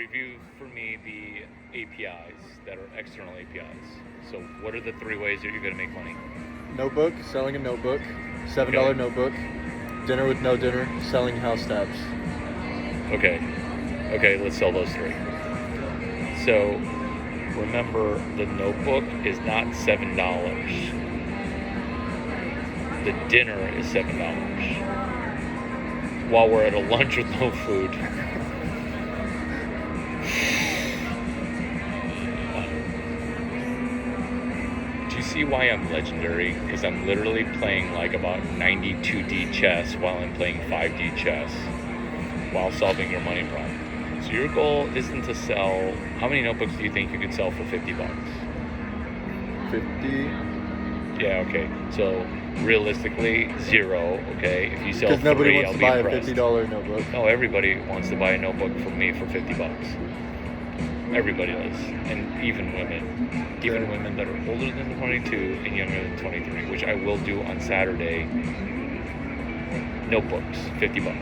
Review for me the APIs that are external APIs. So, what are the three ways that you're going to make money? Notebook, selling a notebook, $7 notebook, dinner with no dinner, selling house tabs. Okay, let's sell those three. So, remember, the notebook is not $7. The dinner is $7. While we're at a lunch with no food. Do you see why I'm legendary? Because I'm literally playing like about 92D chess while I'm playing 5D chess while solving your money problem. So your goal isn't to sell. How many notebooks do you think you could sell for $50? 50? Yeah, okay. So realistically, zero, okay? If you sell Because nobody three, wants I'll to be buy impressed. a $50 notebook. No, everybody wants to buy a notebook from me for $50. Everybody does. And even women. Even Okay. women that are older than 22 and younger than 23, which I will do on Saturday. Notebooks, $50.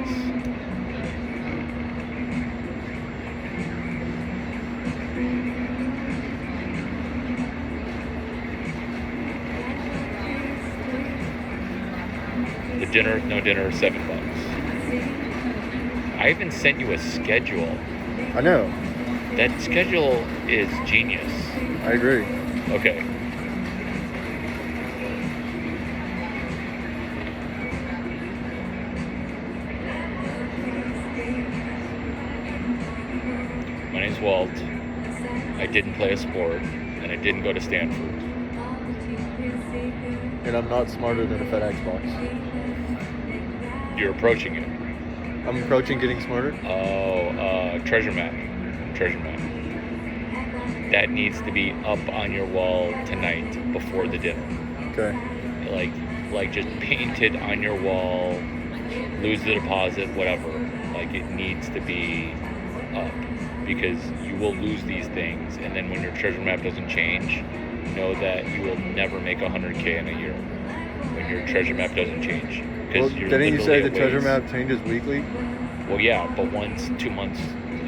The dinner, no dinner, $7. I even sent you a schedule. I know. That schedule is genius. I agree. Okay. My name's Walt. I didn't play a sport, and I didn't go to Stanford. And I'm not smarter than a FedEx box. You're approaching it. I'm approaching getting smarter. Treasure map. Treasure map. That needs to be up on your wall tonight before the dinner. Okay. Like just painted on your wall, lose the deposit, whatever. Like it needs to be up because you will lose these things, and then when your treasure map doesn't change, know that you will never make 100K in a year when your treasure map doesn't change. Well, You're didn't you say literally the a treasure waste. map changes weekly? Well, yeah, but once 2 months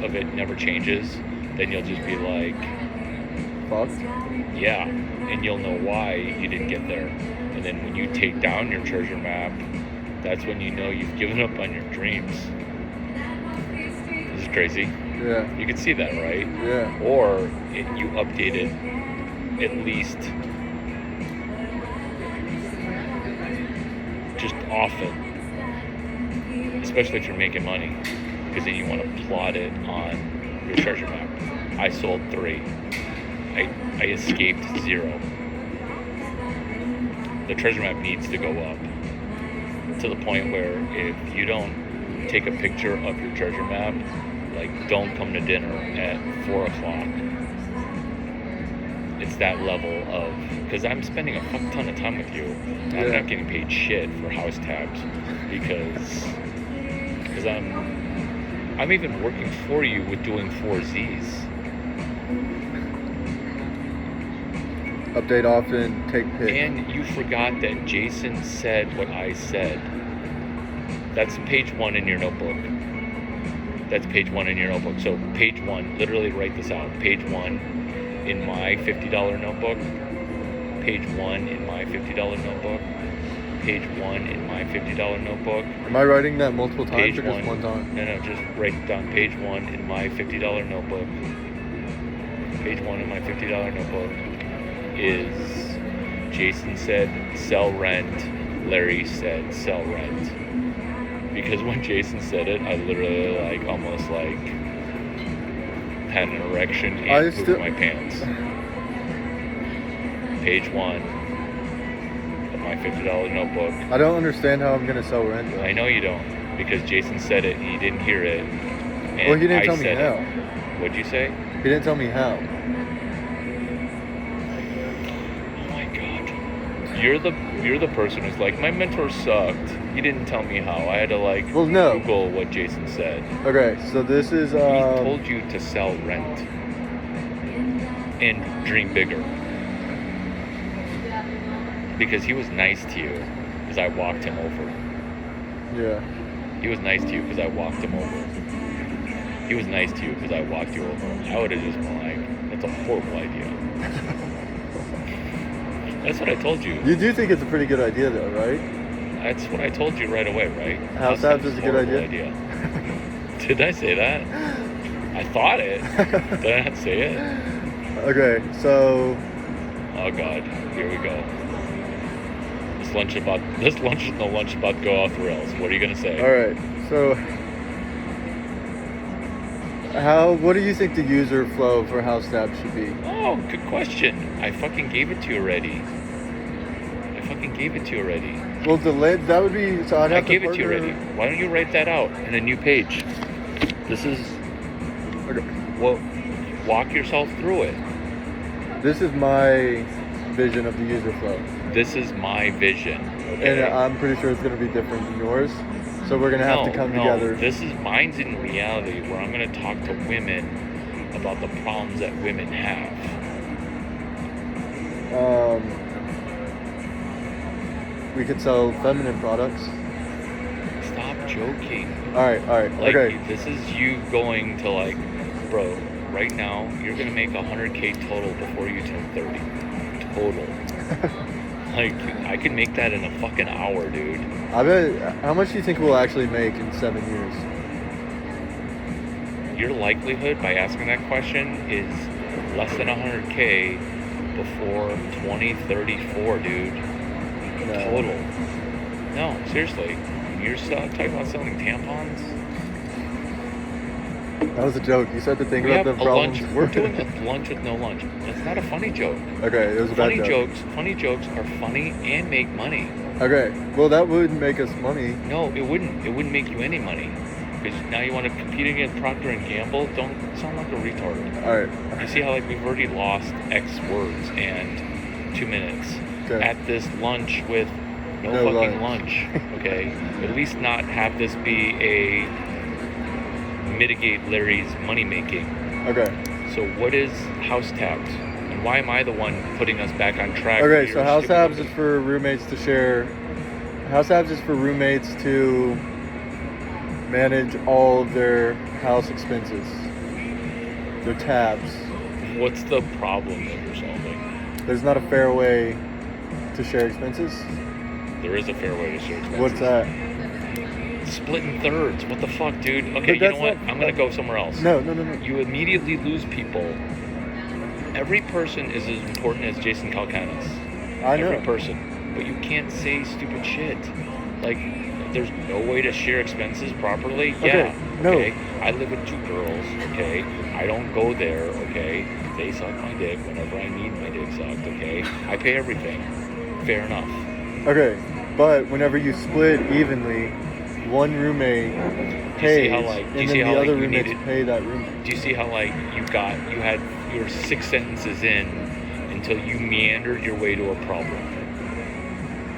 of it never changes, then you'll just be like, Fucked. yeah, and you'll know why you didn't get there. And then when you take down your treasure map, that's when you know you've given up on your dreams. This is crazy. Yeah. You can see that, right? Yeah. Or you update it at least just often, especially if you're making money, because then you want to plot it on your treasure map. I sold 3. I escaped 0. The treasure map needs to go up to the point where if you don't take a picture of your treasure map, like don't come to dinner at 4 o'clock. It's that level of, because I'm spending a fuck ton of time with you. I'm Yeah. not getting paid shit for house tabs because I'm even working for you with doing 4Zs. Update often, take pics. And you forgot that Jason said what I said. That's page 1 in your notebook. That's page 1 in your notebook. So page 1, literally write this out. Page 1 in my $50 notebook. Page 1 in my $50 notebook. Page 1 in my $50 notebook. Am I writing that multiple times Page or just one time? No, just write down page 1 in my $50 notebook. Page 1 in my $50 notebook is Jason said sell rent, Larry said sell rent. Because when Jason said it, I literally almost had an erection and pooped my pants. Page 1 of my $50 notebook. I don't understand how I'm gonna sell rent. Though. I know you don't, because Jason said it and you didn't hear it. And Well, he didn't I tell me said how. it. What'd you say? He didn't tell me how. Oh my god. You're the person who's like, my mentor sucked. He didn't tell me how. I had to Well, no. Google what Jason said. Okay, so this is He told you to sell rent and dream bigger. Because he was nice to you because I walked him over. Yeah. He was nice to you because I walked him over. He was nice to you because I walked you over. I would have just been like, that's a horrible idea. That's what I told you. You do think it's a pretty good idea, though, right? That's what I told you right away, right? House tabs is a good horrible idea? Did I say that? I thought it. Did I not say it? Okay, so Oh God, here we go. This lunch is the lunch about to go off the rails. What are you gonna say? all right, so what do you think the user flow for house tabs should be? Oh, good question. I fucking gave it to you already. Well, that would be, so I'd I have gave to it to you partner- already. Why don't you write that out in a new page? This is, Okay. well, walk yourself through it. This is my vision of the user flow, This is my vision. and Okay? I'm pretty sure it's going to be different than yours. So we're going to have to come together. This is mine's in reality where I'm going to talk to women about the problems that women have. We could sell feminine products. Stop joking. All right, Like, okay. this is you going to like, bro, right now, you're going to make 100K total before you turn 30. Total. Like, I could make that in a fucking hour, dude. I bet. How much do you think we'll actually make in 7 years? Your likelihood by asking that question is less than 100K before 2034, dude. No. Total. No, seriously. You're talking about selling tampons? That was a joke. You said the thing We about have the a problems. lunch. We're doing a lunch with no lunch. It's not a funny joke. Okay, it was a bad joke. Funny jokes are funny and make money. Okay, well that would make us money. No, it wouldn't. It wouldn't make you any money. Because now you want to compete against Procter and Gamble. Don't sound like a retard. All right. You see how like we've already lost X words and 2 minutes Okay. at this lunch with no No fucking lunch. lunch. Okay, at least not have this be a mitigate Larry's money making. Okay. So what is House Tabs? And why am I the one putting us back on track? Okay. for So your house stupid tabs is company? for roommates to share. House tabs is for roommates to manage all of their house expenses. Their tabs. What's the problem that you're solving? There's not a fair way to share expenses. There is a fair way to share expenses. What's that? Split in thirds. What the fuck, dude? Okay, But you know that's what? not- I'm gonna go somewhere else. No. You immediately lose people. Every person is as important as Jason Calcanis. I know. Every person. But you can't say stupid shit. Like, there's no way to share expenses properly. Okay, Yeah. no. Okay. I live with 2 girls. Okay. I don't go there. Okay. They suck my dick whenever I need my dick sucked. Okay. I pay everything. Fair enough. Okay, but whenever you split evenly, one roommate pays, do you and see then how, the like, other you roommates needed- pay that roommate. Do you see how like you had your 6 sentences in until you meandered your way to a problem?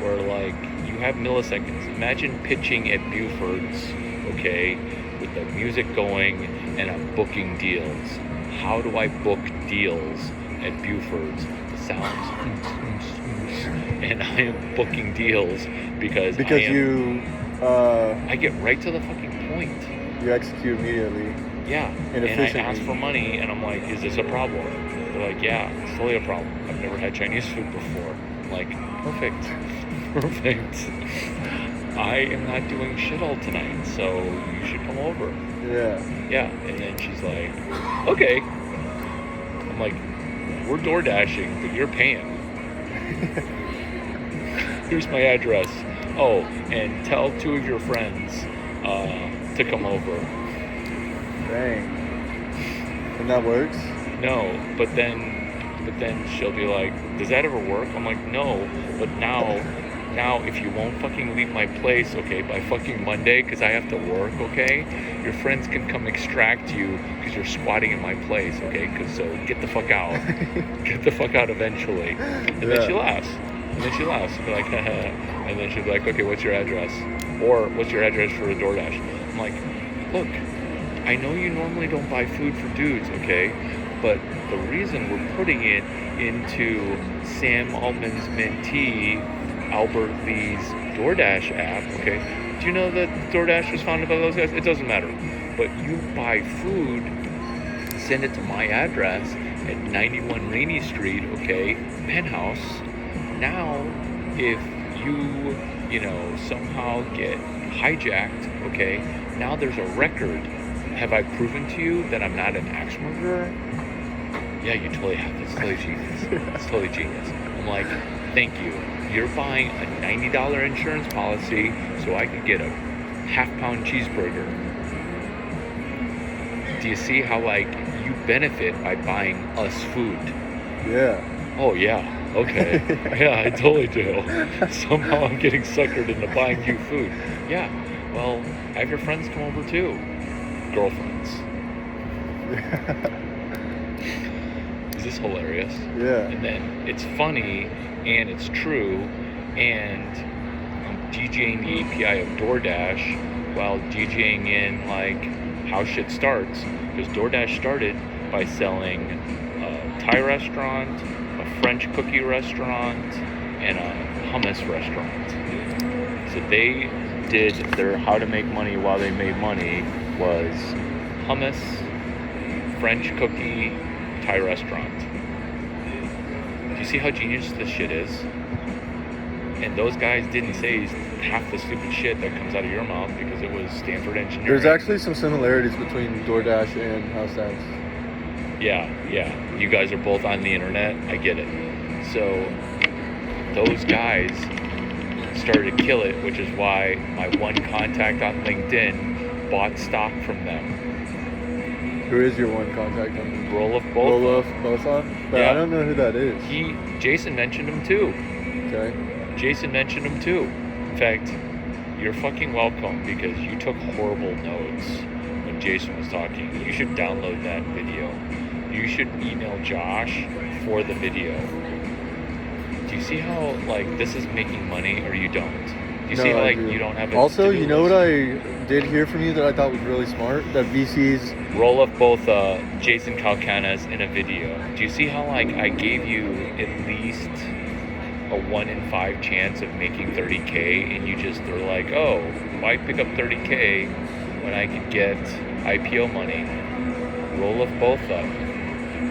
Where like you have milliseconds. Imagine pitching at Buford's, okay, with the music going and I'm booking deals. How do I book deals at Buford's? The sounds and I am booking deals because I get right to the fucking point. you execute immediately. Yeah, And and I efficiently. ask for money, and I'm like, "Is this a problem?" They're like, "Yeah, it's totally a problem. I've never had Chinese food before." I'm like, perfect, perfect. I am not doing shit all tonight, so you should come over. Yeah. Yeah, and then she's like, "Okay." I'm like, "We're door dashing, but you're paying." Here's my address. Oh, and tell 2 of your friends to come over. Dang. And that works? No, but then she'll be like, "Does that ever work?" I'm like, "No, but now if you won't fucking leave my place, okay, by fucking Monday, because I have to work, okay, your friends can come extract you because you're squatting in my place, okay, so get the fuck out. Get the fuck out eventually." And then Yeah. she laughs. She'll be like, haha. And then she'll be like, "Okay, what's your address? Or what's your address for a DoorDash?" I'm like, "Look, I know you normally don't buy food for dudes, okay? But the reason we're putting it into Sam Altman's mentee, Albert Lee's DoorDash app, okay? Do you know that DoorDash was founded by those guys? It doesn't matter. but you buy food, send it to my address at 91 Rainy Street, okay, penthouse. Now, if you know, somehow get hijacked, okay, now there's a record. Have I proven to you that I'm not an axe murderer? Yeah, you totally have. It's totally genius. It's totally genius. I'm like, thank you. You're buying a $90 insurance policy so I could get a half-pound cheeseburger. Do you see how, like, you benefit by buying us food? Yeah. Oh, yeah. Okay. Yeah, I totally do. Somehow I'm getting suckered into buying you food. Yeah. Well, have your friends come over too. Girlfriends. Is this hilarious? Yeah. And then it's funny and it's true, and I'm DJing the API of DoorDash while DJing in like how shit starts, because DoorDash started by selling a Thai restaurant, a French cookie restaurant, and a hummus restaurant. So they did their how to make money while they made money was hummus, French cookie, Thai restaurant. Do you see how genius this shit is? And those guys didn't say half the stupid shit that comes out of your mouth because it was Stanford engineering. There's actually some similarities between DoorDash and House Abs. Yeah. You guys are both on the internet. I get it. So those guys started to kill it, which is why my one contact on LinkedIn bought stock from them. Who is your one contact on Roelof Botha. Roelof Botha? But Yeah. I don't know who that is. Jason mentioned him too. Okay. Jason mentioned him too. In fact, you're fucking welcome because you took horrible notes when Jason was talking. You should download that video. You should email Josh for the video. Do you see how, like, this is making money or you don't? Do you see how, like, you don't have a Also, to-do you know what list? I did hear from you that I thought was really smart? That VCs... Roelof Botha, Jason Calcanis in a video. Do you see how, like, I gave you at least a 1 in 5 chance of making 30K, and you just were like, oh, why pick up 30K when I could get IPO money? Roelof Botha.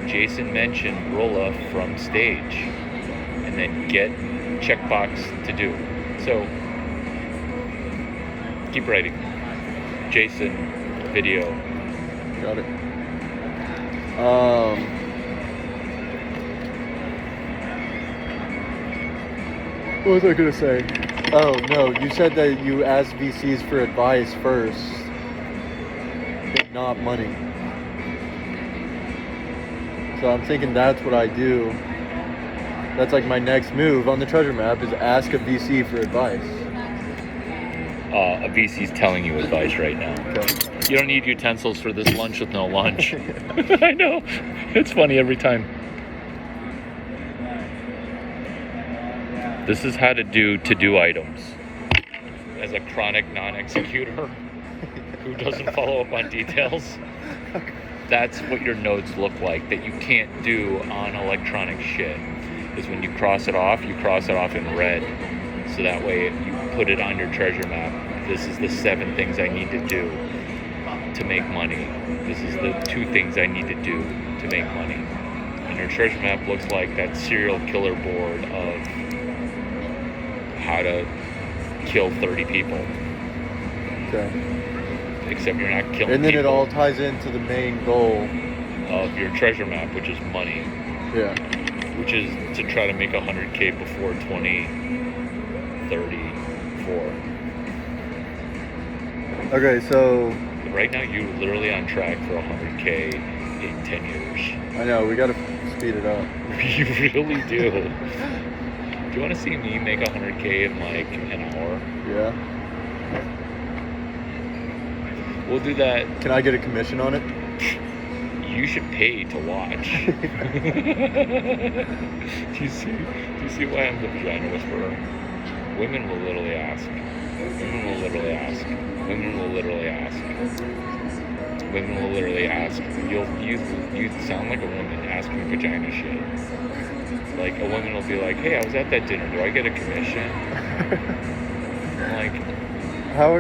Jason mentioned Roelof from stage, and then get checkbox to do. So keep writing. Jason video. Got it. What was I gonna say? Oh no, you said that you asked VCs for advice first, but not money. So I'm thinking that's what I do. That's like my next move on the treasure map is ask a VC for advice. A VC's telling you advice right now. Okay. You don't need utensils for this lunch with no lunch. I know. It's funny every time. This is how to do to-do items. As a chronic non-executor who doesn't follow up on details, that's what your nodes look like that you can't do on electronic shit. Is when you cross it off in red. So that way you put it on your treasure map. This is the 7 things I need to do to make money. This is the 2 things I need to do to make money. And your treasure map looks like that serial killer board of how to kill 30 people. Okay. Except you're not killing And then people. it all ties into the main goal of your treasure map, which is money. Yeah. Which is to try to make 100K before 2034. Okay, so Right now, you're literally on track for 100K in 10 years. I know we gotta speed it up. You really do. Do you want to see me make 100K in like an hour? Yeah. We'll do that. Can I get a commission on it? You should pay to watch. Do you see why I'm the vagina whisperer? Women will literally ask. Women will literally ask. Women will literally ask. Women will literally ask. You sound like a woman asking vagina shit. Like a woman will be like, "Hey, I was at that dinner. Do I get a commission?" I'm like, How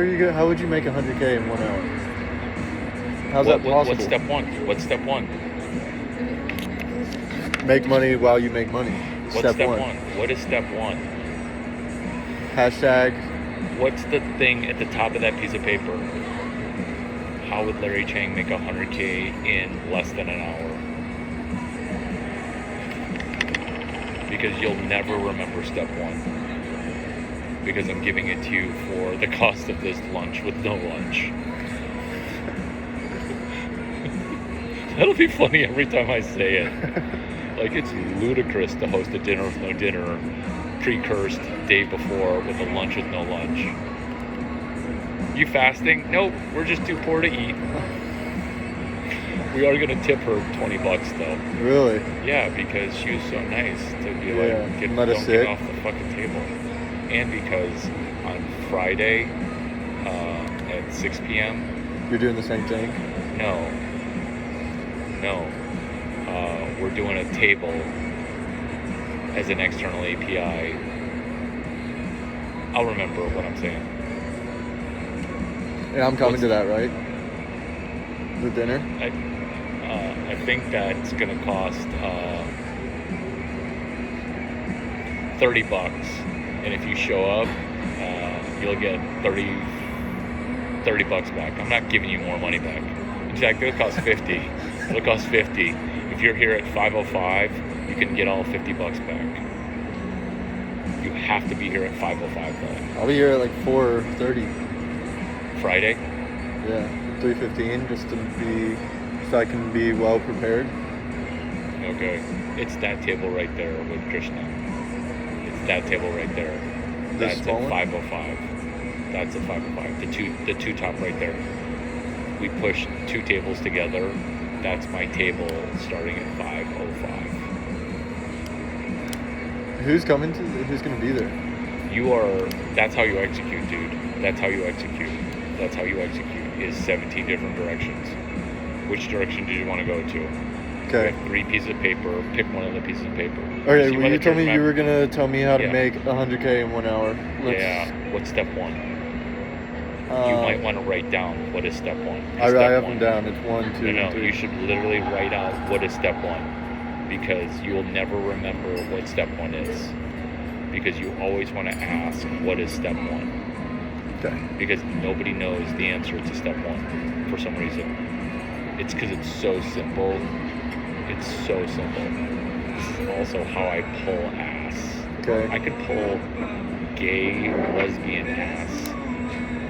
would you make 100K in 1 hour? How's that possible? What's step one? What's step one? Make money while you make money. What's step one? What is step one? Hashtag. What's the thing at the top of that piece of paper? How would Larry Chang make 100K in less than an hour? Because you'll never remember step one. Because I'm giving it to you for the cost of this lunch with no lunch. That'll be funny every time I say it. Like, it's ludicrous to host a dinner with no dinner, pre-cursed day before with a lunch with no lunch. You fasting? Nope, we're just too poor to eat. We are gonna tip her $20 though. Really? Yeah, because she was so nice to be Yeah, like, let us don't sit. get off the fucking table. And because on Friday at 6 p.m. You're doing the same thing? No. We're doing a table as an external API. I'll remember what I'm saying. And I'm coming to that, right? The dinner? I think that's gonna cost $30, and if you show up, you'll get 30 bucks back. I'm not giving you more money back. In fact, it'll cost 50. It'll cost 50. If you're here at 5:05, you can get all 50 bucks back. You have to be here at 5:05 though. I'll be here at like 4:30. Friday? Yeah, 3:15, so I can be well prepared. Okay. It's that table right there with Krishna. It's that table right there. This That's small at one? 5:05. That's at 5:05. The two top right there. We push two tables together. That's my table starting at 5:05. Who's coming who's gonna be there? That's how you execute, dude. That's how you execute. That's how you execute is 17 different directions. Which direction did you want to go to? Okay. You have 3 pieces of paper. Pick one of the pieces of paper. Okay, See well, what you it told me turns you out- were gonna tell me how to Yeah. make 100K in 1 hour. Yeah. What's step one? You might want to write down what is step one. I Step write up one. and down. It's 1, 2, No, and 3. you should literally write out what is step one, because you will never remember what step one is, because you always want to ask what is step one, Okay. because nobody knows the answer to step one for some reason. It's because it's so simple. It's so simple. This is also how I pull ass. Okay. I could pull gay lesbian ass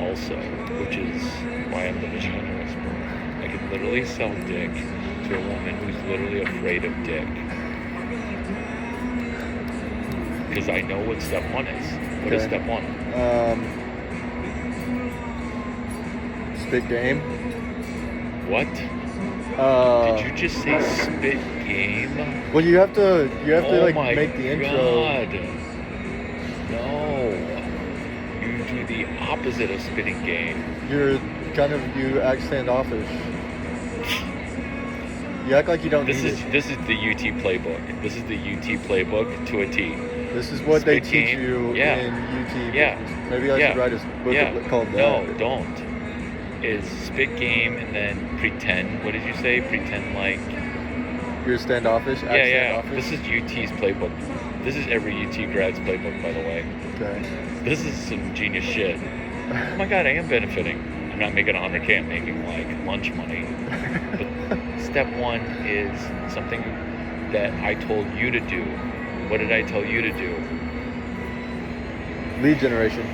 also, which is why I'm the vagina whisperer. I could literally sell dick to a woman who's literally afraid of dick. Because I know what step one is. What is Okay. step one? Spit game. What? Did you just say spit game? Well, you have to Oh like my make the intro. God. No. You do the opposite of spitting game. You act standoffish. You act like you don't This need is it. the UT playbook. This is the UT playbook to a T. This is what they Spit teach game. you Yeah. in UT. Yeah. Maybe I Yeah. should write a book Yeah. called that. No, don't. Is spit game and then pretend. What did you say? Pretend like. You're standoffish. Act Yeah. standoffish. This is UT's playbook. This is every UT grad's playbook, by the way. Okay. This is some genius shit. Oh my God, I am benefiting. I'm not making 100K. I'm making like lunch money. But step one is something that I told you to do. What did I tell you to do? Lead generation.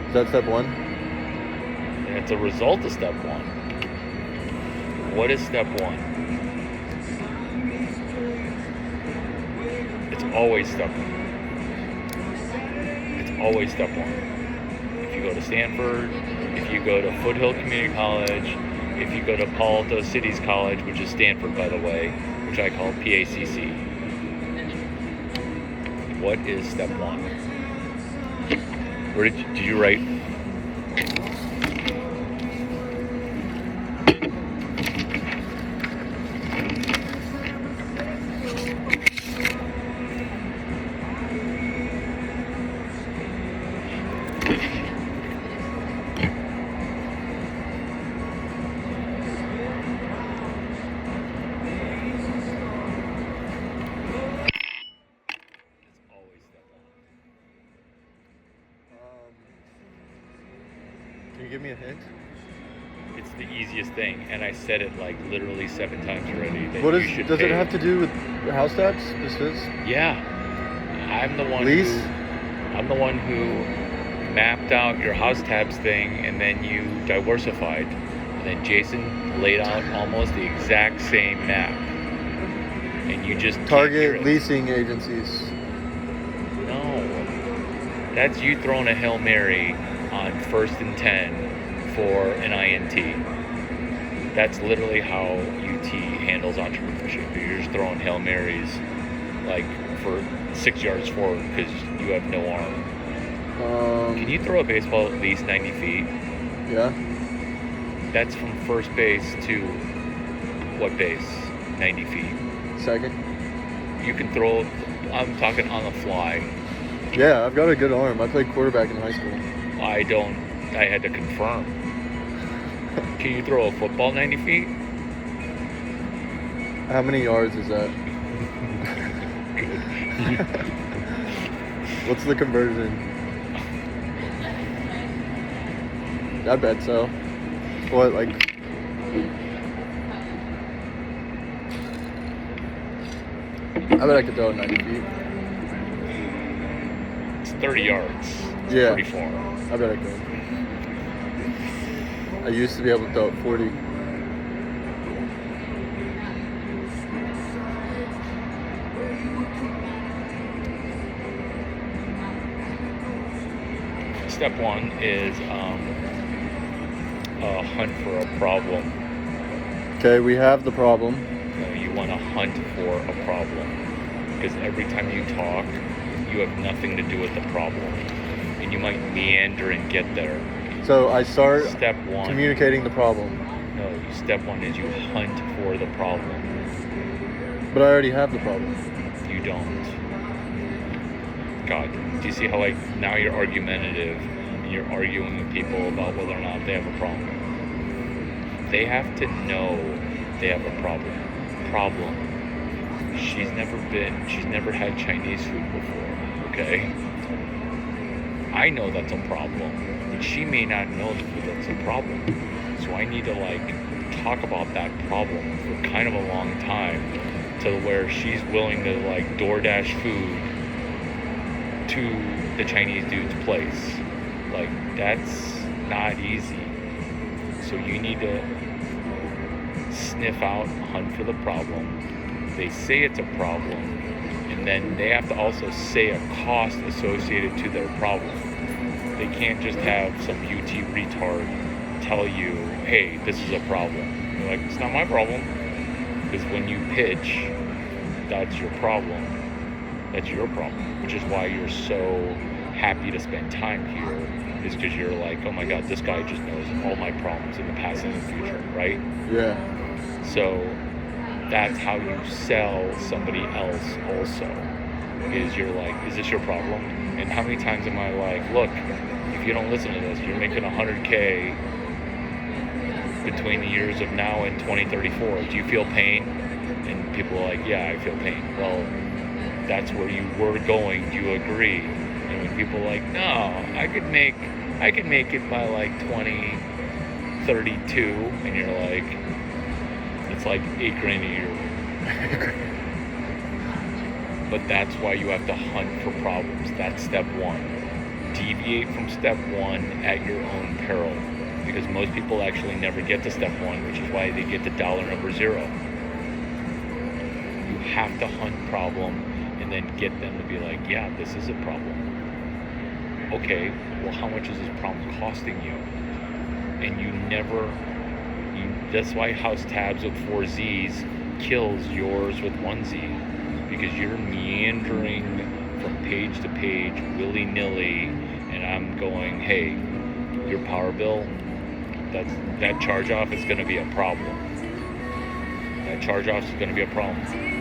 Is that step 1? And it's a result of step one. What is step one? It's always step one. It's always step one. If you go to Stanford, if you go to Foothill Community College, if you go to Palo Alto Cities College, which is Stanford, by the way, which I call PACC. What is step one? Where did you write? a hint? It's the easiest thing, and I said it like literally 7 times already. That What you is? should Does pay. it have to do with house tax? This is Yeah, I'm the one. lease. I'm the one who mapped out your house tabs thing, and then you diversified, and then Jason laid out almost the exact same map, and you just can't hear Target it. leasing agencies. No, that's you throwing a Hail Mary on 1st and 10 for an INT. That's literally how UT handles entrepreneurship. You're just throwing Hail Marys like for 6 yards forward because you have no arm. Can you throw a baseball at least 90 feet? Yeah. That's from first base to what base? 90 feet. Second. You can throw, I'm talking on the fly. Yeah, I've got a good arm. I played quarterback in high school. I had to confirm. Can you throw a football 90 feet? How many yards is that? What's the conversion? I bet so. What, like? I bet I could throw it 90 feet. It's 30 yards. It's Yeah. pretty far. I bet I could. I used to be able to throw it 40. Step one is hunt for a problem. Okay, we have the problem. No, you want to hunt for a problem. Because every time you talk, you have nothing to do with the problem. And you might meander and get there. So I start Step one. communicating the problem. No, step one is you hunt for the problem. But I already have the problem. You don't. God, do you see how like now you're argumentative and you're arguing with people about whether or not they have a problem? They have to know they have a problem. She's never had Chinese food before, okay? I know that's a problem, but she may not know that that's a problem. So I need to like talk about that problem for kind of a long time to where she's willing to like DoorDash food to the Chinese dude's place. Like, that's not easy. So you need to sniff out, hunt for the problem. They say it's a problem, and then they have to also say a cost associated to their problem. They can't just have some UT retard tell you, hey, this is a problem. You're like, it's not my problem. Because when you pitch, that's your problem. That's your problem, which is why you're so happy to spend time here, is because you're like, oh my God, this guy just knows all my problems in the past and in the future, right? Yeah. So that's how you sell somebody else also, is you're like, is this your problem? And how many times am I like, look, if you don't listen to this, you're making 100K between the years of now and 2034. Do you feel pain? And people are like, yeah, I feel pain. Well, that's where you were going. Do you agree? And when people are like, no, I could make it by like 2032, and you're like, it's like $8,000 a year. But that's why you have to hunt for problems. That's step one. Deviate from step one at your own peril. Because most people actually never get to step one, which is why they get to dollar number 0. You have to hunt problem and then get them to be like, yeah, this is a problem. Okay, well, how much is this problem costing you? And that's why house tabs with 4 Z's kills yours with 1 Z. Because you're meandering from page to page willy-nilly, and I'm going, hey, your power bill, that charge-off is going to be a problem. That charge-off is going to be a problem.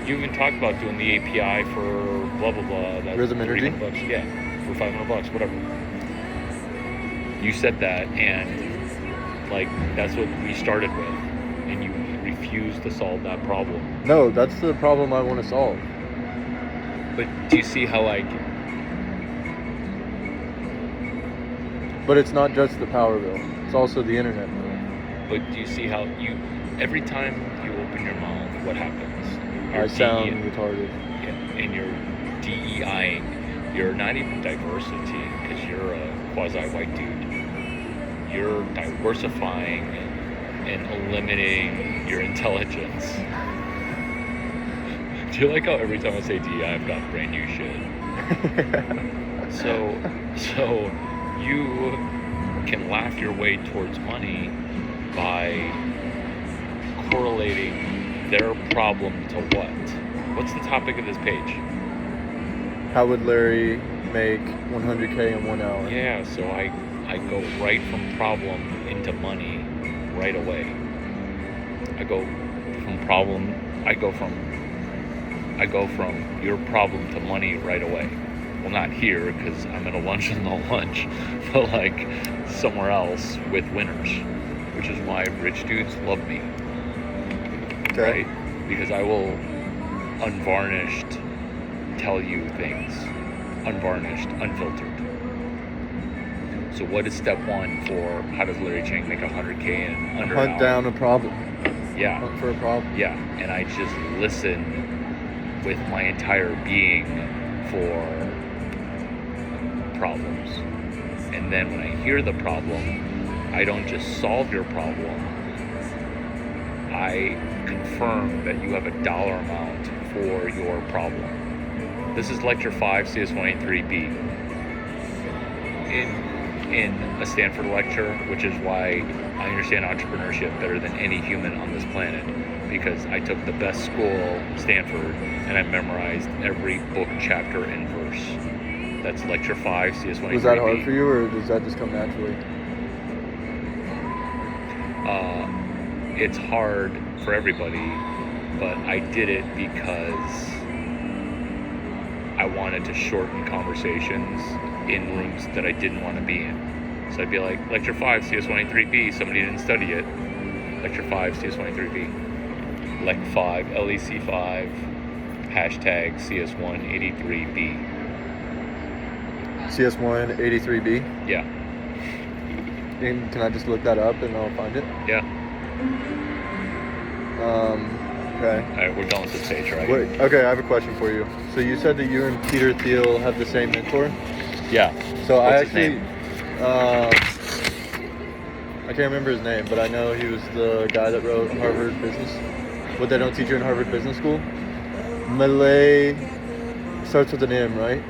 You even talked about doing the API for blah, blah, blah. That's Rhythm Energy? $300. Yeah, for $500, whatever. You said that, and like, that's what we started with. And you refused to solve that problem. No, that's the problem I want to solve. But do you see how, like... But it's not just the power bill. it's also the internet now. But do you see how every time you open your mouth, what happens? I sound retarded. Yeah, and you're DEIing. You're not even diversity because you're a quasi-white dude. You're diversifying and eliminating your intelligence. Do you like how every time I say DEI, I've got brand new shit? So you can laugh your way towards money by correlating their problem to what? What's the topic of this page? How would Larry make 100K in 1 hour? Yeah, so I go right from problem into money right away. I go from your problem to money right away. Well, not here because I'm at a lunch and no lunch, but like somewhere else with winners, which is why rich dudes love me. Okay. Right? Because I will unvarnished tell you things. Unvarnished, unfiltered. So what is step one for how does Larry Chang make 100K in under an Hunt hour? down a problem. Yeah. Hunt for a problem. Yeah, and I just listen with my entire being for problems. And then when I hear the problem, I don't just solve your problem. I confirm that you have a dollar amount for your problem. This is lecture 5, CS183B. In a Stanford lecture, which is why I understand entrepreneurship better than any human on this planet, because I took the best school, Stanford, and I memorized every book, chapter, and verse. That's lecture 5, CS183B. Was that hard for you, or does that just come naturally? It's hard for everybody, but I did it because I wanted to shorten conversations in rooms that I didn't want to be in. So I'd be like, lecture 5, CS183B, somebody didn't study it. Lecture 5, CS183B. Lec 5, LEC5, hashtag CS183B. CS183B? Yeah. And can I just look that up and I'll find it? Yeah. Okay. Alright, we're going to the page, right? Wait, okay, I have a question for you. So you said that you and Peter Thiel have the same mentor? Yeah. So What's I his actually, name? I can't remember his name, but I know he was the guy that wrote Harvard Business. What they don't teach you in Harvard Business School? Malay starts with an M, right?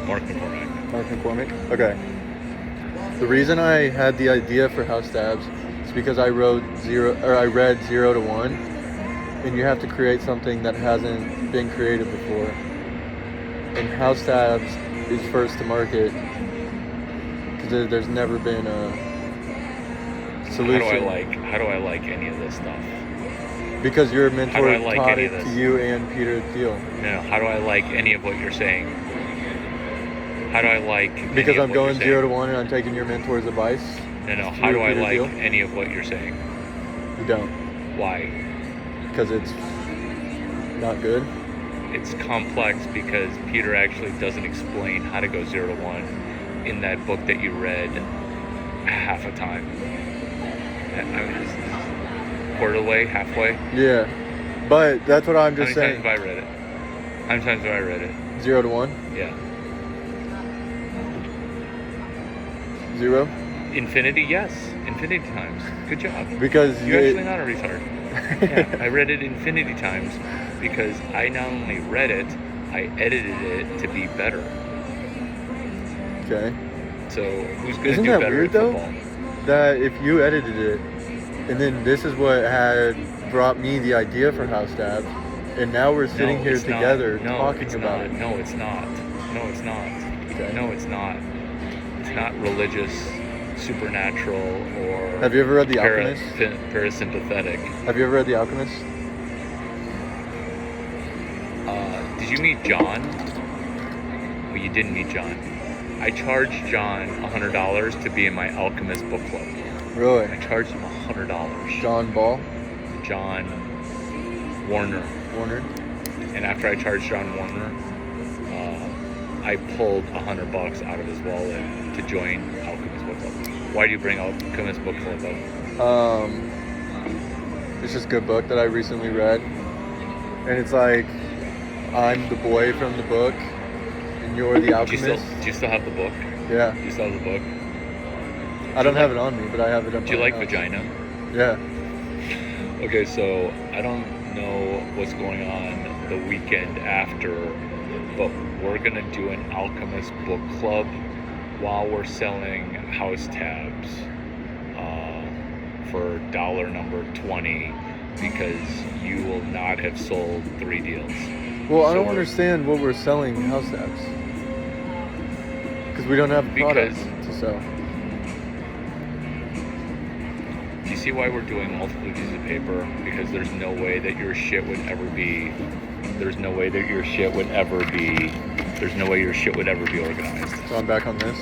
Mark McCormack. Mark McCormick. Okay. The reason I had the idea for House Tabs is because I read 0 to 1, and you have to create something that hasn't been created before. And House Tabs is first to market because there's never been a solution. How do I like any of this stuff? Because your mentor like taught any it of to this? you and Peter Thiel. No, how do I like any of what you're saying? How do I like Because any of I'm what going you're 0 to saying? 1 and I'm taking your mentor's advice. No, how do I Peter like Thiel? any of what you're saying? You don't. Why? Because it's not good. It's complex because Peter actually doesn't explain how to go 0 to 1 in that book that you read half a time. I mean, it's quarter of the way, halfway. Yeah. But that's what I'm just How many saying. times have I read it? How many times have I read it? 0 to 1? Yeah. 0? Infinity, yes. Infinity times. Good job. Because You're actually not a retard. Yeah, I read it infinity times because I not only read it, I edited it to be better. Okay. So who's going to Isn't do that better weird at though? football? That if you edited it, and then this is what had brought me the idea for House Tabs, and now we're sitting No, here it's not. together No, talking it's about not. it. No, it's not. No, it's not. Okay. No, it's not. It's not religious, supernatural, or Have you ever read The Alchemist? parasympathetic. Have you ever read The Alchemist? Did you meet John? Well, you didn't meet John. I charged John $100 to be in my Alchemist book club. I Really? charged him $100. John Ball? John Warner. Warner? And after I charged John Warner, I pulled $100 out of his wallet to join Alchemist book club. Why do you bring Alchemist Book Club up? It's just a good book that I recently read, and it's like I'm the boy from the book, and you're the Do you alchemist. still have the book? Yeah, Do you still have the book? I don't have it on me, but I have it up. Do you my like house. vagina? Yeah. Okay, so I don't know what's going on the weekend after, but we're gonna do an Alchemist Book Club while we're selling house tabs for dollar number 20 because you will not have sold 3 deals. Well, I So don't we're- understand what we're selling house tabs. Because we don't have products to sell. Do you see why we're doing multiple pieces of paper? Because there's no way that your shit would ever be organized. So I'm back on this.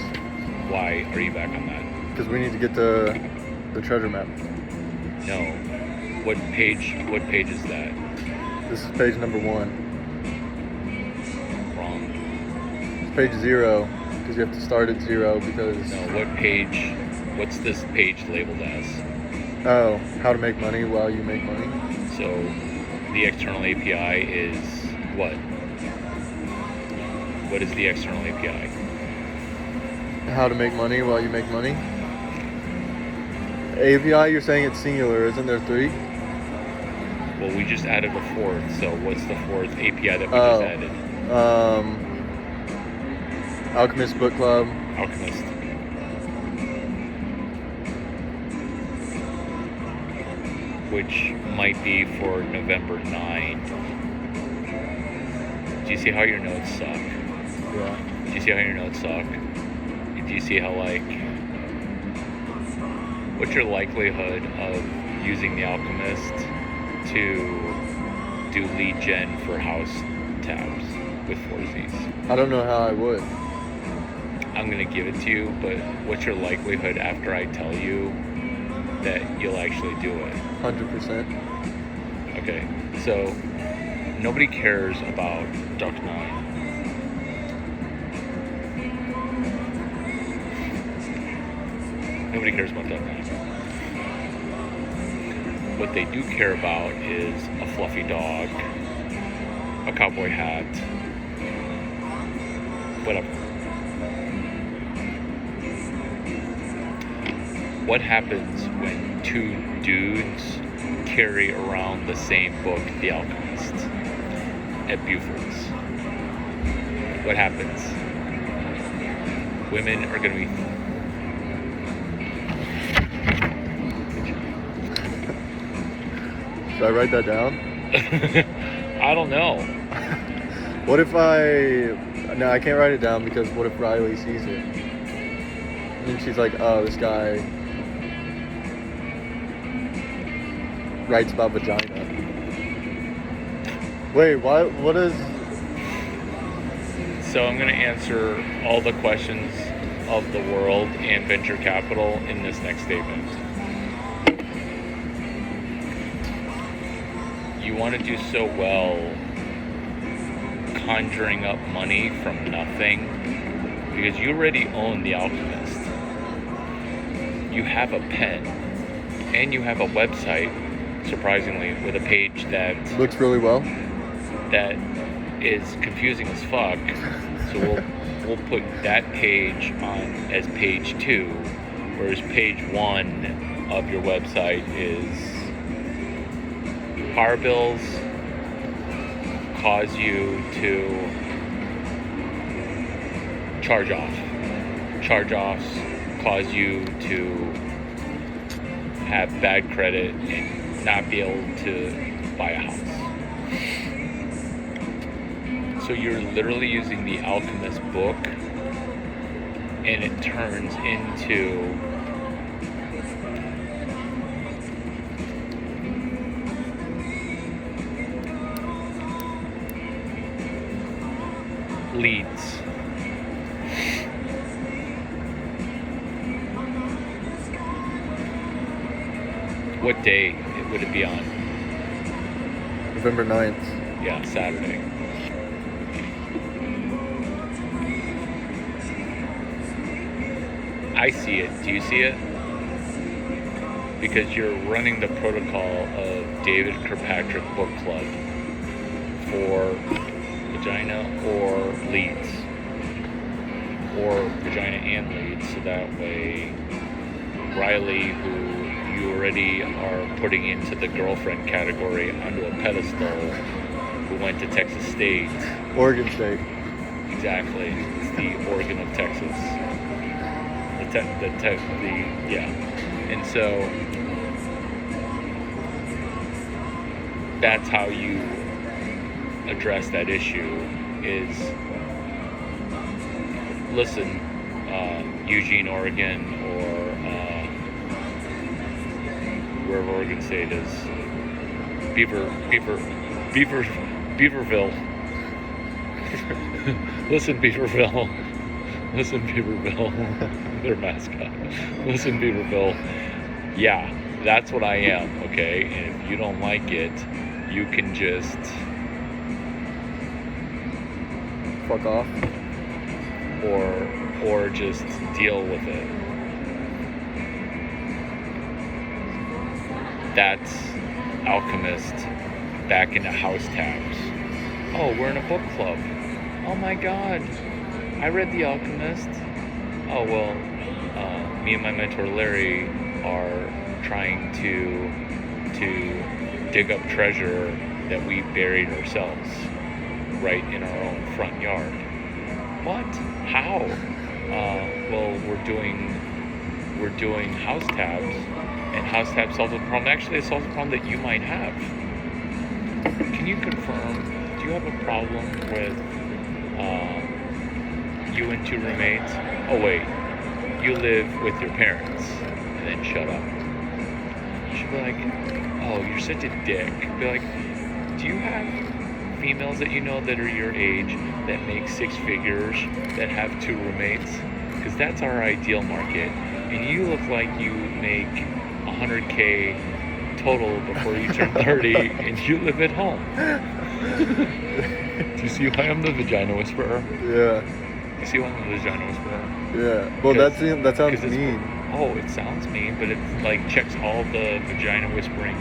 Why are you back on that? Because we need to get the treasure map. No. What page is that? This is page number 1. Wrong. It's page 0, because you have to start at 0 because... No, what's this page labeled as? Oh, how to make money while you make money. So the external API is what? What is the external API? How to make money while you make money. API, you're saying it's singular, isn't there 3? Well, we just added a 4th, so what's the 4th API that we just added? Alchemist Book Club. Alchemist. Which might be for November 9. Do you see how your notes suck? Yeah. Do you see how your notes suck? Do you see how, like, what's your likelihood of using the Alchemist to do lead gen for house tabs with 4Zs? I don't know how I would. I'm gonna give it to you, but what's your likelihood after I tell you that you'll actually do it? 100%. Okay, so nobody cares about Duck 9. Nobody cares about Duck 9. What they do care about is a fluffy dog, a cowboy hat, whatever. What happens when 2 dudes carry around the same book, The Alchemist, at Buford's? What happens? Women are going to be... Should I write that down? I don't know. What if No, I can't write it down because what if Riley sees it? And then she's like, oh, this guy writes about vagina. Wait, what is... So I'm going to answer all the questions of the world and venture capital in this next statement. You want to do so well conjuring up money from nothing because you already own The Alchemist. You have a pen and you have a website, surprisingly, with a page that Looks really well. is confusing as fuck. So we'll put that page on as page 2, whereas page 1 of your website is power bills cause you to charge off. Charge-offs cause you to have bad credit and not be able to buy a house. So you're literally using the Alchemist book and it turns into leads. What day would it be on? November 9th. Yeah, Saturday. I see it. Do you see it? Because you're running the protocol of David Kirkpatrick Book Club for vagina or leads, or vagina and leads, so that way Riley, who you already are putting into the girlfriend category onto a pedestal, who went to Texas State. Oregon State. Exactly. It's the Oregon of Texas. Yeah. And so that's how you address that issue is, listen, Eugene, Oregon, or wherever Oregon State is, Beaverville. Listen, Beaverville. Listen, Beaverville. Their mascot. Listen, Beaverville. Yeah, that's what I am, okay? And if you don't like it, you can just Fuck off. or just deal with it. That's Alchemist back into House Tabs. Oh, we're in a book club. Oh my god, I read The Alchemist. Oh well, me and my mentor Larry are trying to dig up treasure that we buried ourselves right in our own front yard. What? How? Well, we're doing House Tabs, and House Tabs solves a problem. Actually, it solves a problem that you might have. Can you confirm? Do you have a problem with you and two roommates? Oh wait, you live with your parents, and then shut up. You should be like, oh, you're such a dick. Be like, do you have females that you know that are your age that make six figures that have two roommates? Because that's our ideal market. And you look like you make 100K total before you turn 30, and you live at home. Do you see why I'm the vagina whisperer? Yeah. You see why I'm the vagina whisperer? Yeah. Well, that sounds mean. Oh, it sounds mean, but it like checks all the vagina whispering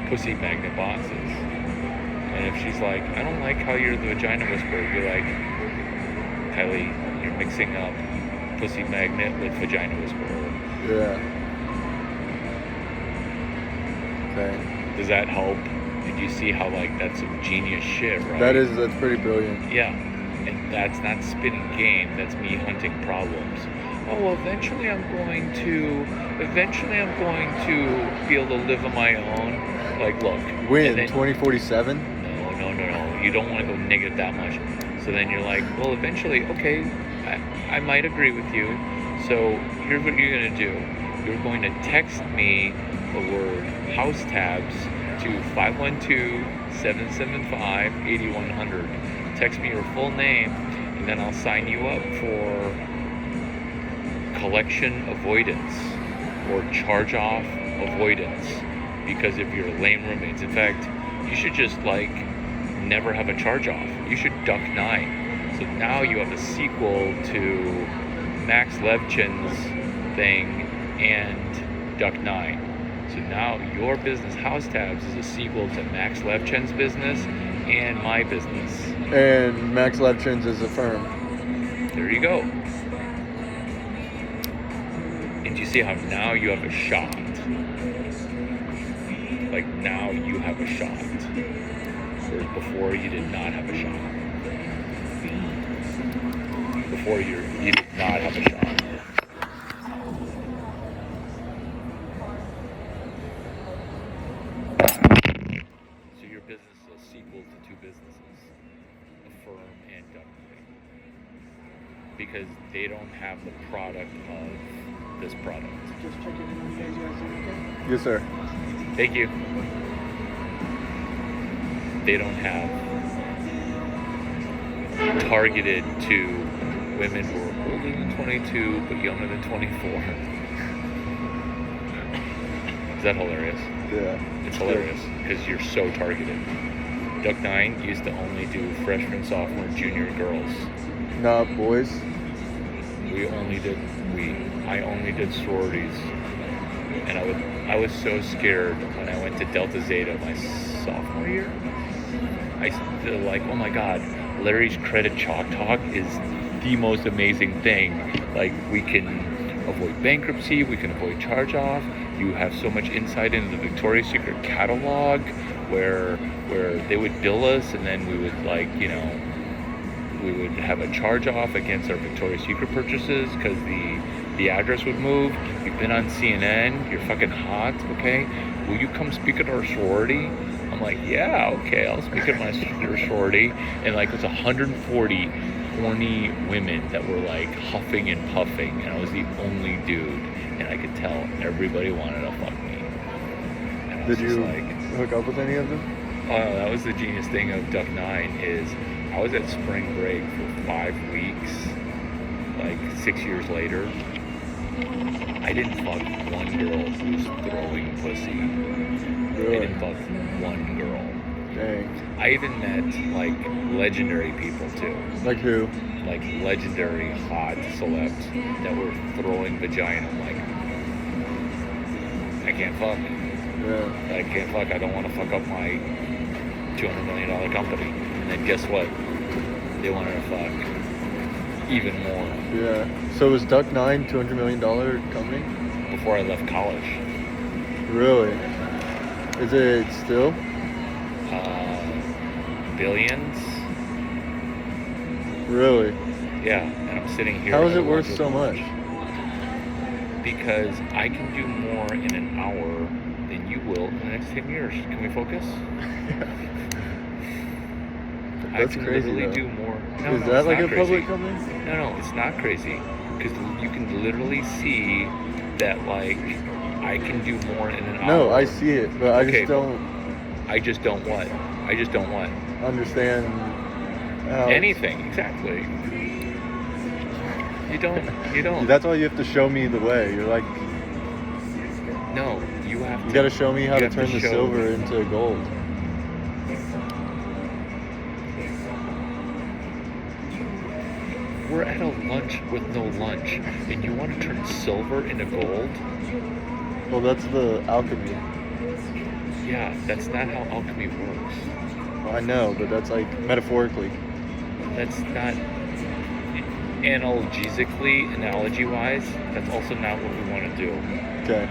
pussy magnet boxes. And if she's like, I don't like how you're the vagina whisperer, be like, Kylie, you're mixing up pussy magnet with vagina whisperer. Yeah. Okay. Does that help? Did you see how like that's some genius shit, right? That's pretty brilliant. Yeah. And that's not spinning game, that's me hunting problems. Oh, well, eventually I'm going to be able to live on my own. Like, look. When? 2047? No. You don't want to go negative that much. So then you're like, well, eventually, okay, I might agree with you. So here's what you're going to do. You're going to text me the word House Tabs to 512-775-8100. Text me your full name, and then I'll sign you up for collection avoidance or charge-off avoidance because of your lame roommates. In fact, you should just like never have a charge-off. You should duck 9. So now you have a sequel to Max Levchin's thing and Duck 9. So now your business, House Tabs, is a sequel to Max Levchin's business and my business. And Max Levchin's is a firm. There you go. And you see how now you have a shot. Like now you have a shot. Whereas before you did not have a shot. Before you did not have a shot. So your business is a sequel to two businesses. A firm and Duck. Because they don't have the product of this product. Just checking in on you guys. You guys doing okay? Yes, sir. Thank you. They don't have targeted to women who are older than 22 but younger than 24. Is that hilarious? Yeah. It's hilarious because you're so targeted. Duck 9 used to only do freshman, sophomore, junior girls. Not boys. We only did I only did sororities, and I was so scared when I went to Delta Zeta my sophomore year. They're like, oh my God, Larry's Credit Chalk Talk is the most amazing thing. Like, we can avoid bankruptcy, we can avoid charge-off. You have so much insight into the Victoria's Secret catalog, where they would bill us, and then we would, like, you know, we would have a charge-off against our Victoria's Secret purchases because the address would move. You've been on CNN, you're fucking hot, okay? Will you come speak at our sorority? I'm like, yeah, okay, I'll speak at my sorority. And like, it was 140 horny women that were like huffing and puffing, and I was the only dude, and I could tell everybody wanted to fuck me. And I was Did just you like, hook up with any of them? oh, that was the genius thing of Duck 9 is I was at spring break for 5 weeks, like 6 years later. I didn't fuck one girl who was throwing pussy. Really? I didn't fuck one girl. Dang. I even met like legendary people too. Like who? Like legendary hot celebs that were throwing vagina. I'm like, I can't fuck. Yeah. I can't fuck. I don't want to fuck up my $200 million company. And then guess what? They wanted to fuck even more Yeah. So was Duck 9 $200 million company? before I left college. Really? Is it still? Billions. Really? Yeah, and I'm sitting here. How is at it worth Wonder so much? Because I can do more in an hour than you will in the next 10 years. Can we focus? I That's can crazy, literally though. do more. No, Is no, that it's like not a crazy. public company? No, it's not crazy. Because you can literally see that, like, I can do more in an hour. No, I see it, but I Okay, just don't I just don't what? I just don't what? understand how Anything, exactly. You don't. That's why you have to show me the way. You're like, No, you have to. you gotta show me how you to have turn the show- silver into gold. We're at a lunch with no lunch, and you want to turn silver into gold? Well, that's the alchemy. Yeah, that's not how alchemy works. Well, I know, but that's like metaphorically. That's not analgesically, analogy-wise. That's also not what we want to do. Okay.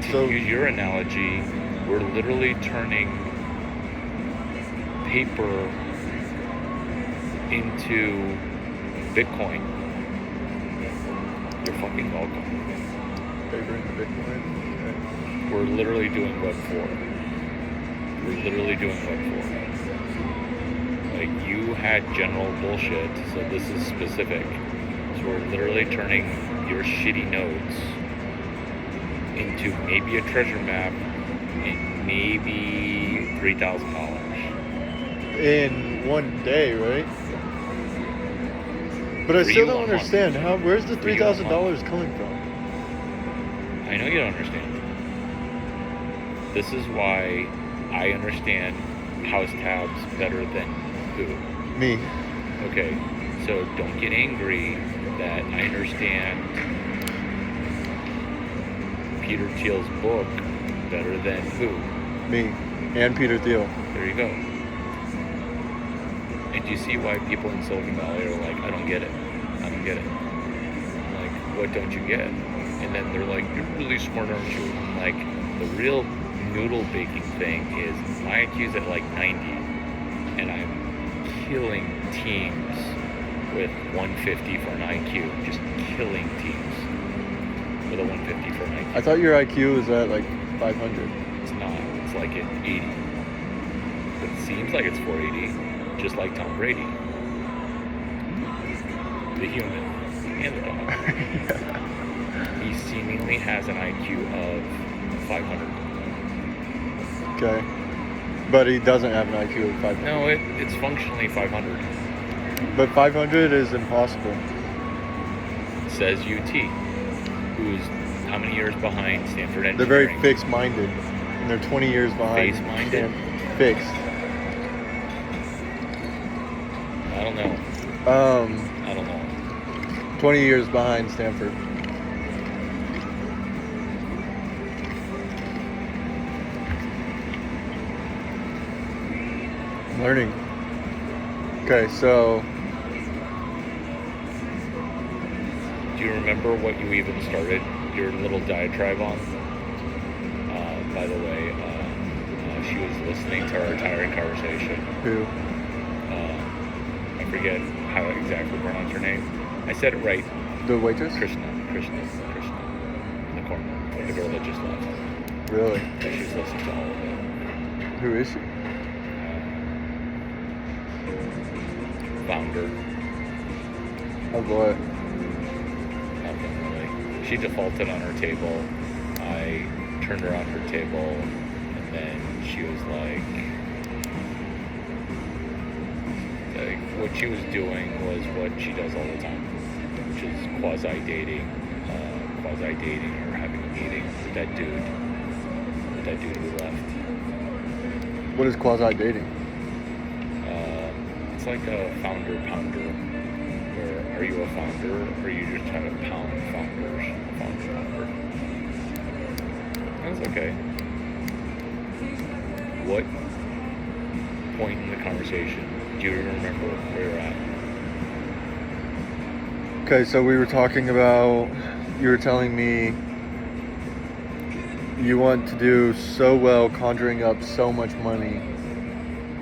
To So- use your analogy, we're literally turning paper into Bitcoin. You're fucking welcome. Paper into Bitcoin. Okay. We're literally doing Web 4. We're literally doing Web 4. Like, you had general bullshit, so this is specific. So we're literally turning your shitty nodes into maybe a treasure map and maybe $3,000. In one day, right? But I For still you, don't a month. understand how. Where's the For you, a month. $3,000 coming from? I know you don't understand. This is why I understand house tabs better than who. Me. Okay, so don't get angry that I understand Peter Thiel's book better than who. Me. And Peter Thiel. There you go. And do you see why people in Silicon Valley are like, I don't get it. I don't get it. I'm like, what don't you get? And then they're like, you're really smart, aren't you? I'm like, the real noodle baking thing is my IQ's at like 90, and I'm killing teams with 150 for an IQ. Just killing teams with a 150 for an IQ. I thought your IQ was at like 500. It's not. It's like at 80. But it seems like it's 480, just like Tom Brady. The human and the dog. He seemingly has an IQ of 500. Okay. But he doesn't have an IQ of 500. No, it's functionally 500. But 500 is impossible. Says UT, who's how many years behind Stanford Engineering? They're very fixed-minded. And they're 20 years behind. Face-minded? Fixed. I don't know. Um, I don't know. 20 years behind Stanford. Learning. Okay, so Do you remember what you even started your little diatribe on? By the way, she was listening to our entire conversation. who? I forget how to exactly pronounce her name. I said it right. The waitress? Krishna. In the corner. The girl that just left. Really? Yeah, she was listening to all of it. Who is she? Founder. Oh boy. Nothing really. She defaulted on her table. I turned her on her table, and then she was like what she was doing was what she does all the time, which is quasi-dating or having a meeting with that dude who left. What is quasi dating? It's like a founder pounder. Where are you a founder, or are you just trying to pound founders? Founder. That's okay. What point in the conversation do you remember where you're at? Okay, so we were talking about, you were telling me you want to do so well conjuring up so much money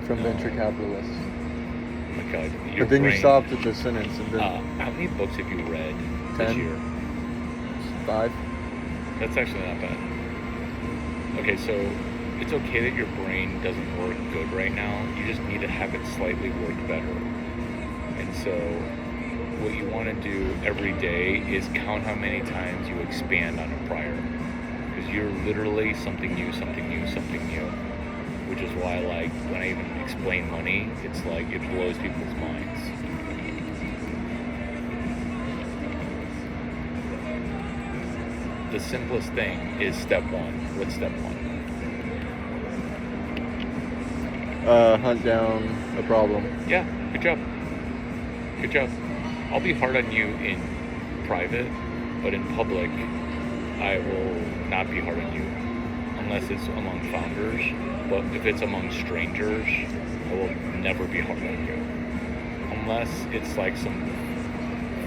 from venture capitalists. Oh my God, your But then you brain- stopped at the sentence and then How many books have you read this 10? year? 5. That's actually not bad. Okay, so it's okay that your brain doesn't work good right now. You just need to have it slightly work better. And so what you want to do every day is count how many times you expand on a prior. Because you're literally something new, which is why, like, when I even explain money, it's like it blows people's minds. The simplest thing is step one. What's step one? Hunt down a problem. Yeah, good job. Good job. I'll be hard on you in private, but in public, I will not be hard on you. Unless it's among founders. But if it's among strangers, I will never be hard on you. Unless it's like some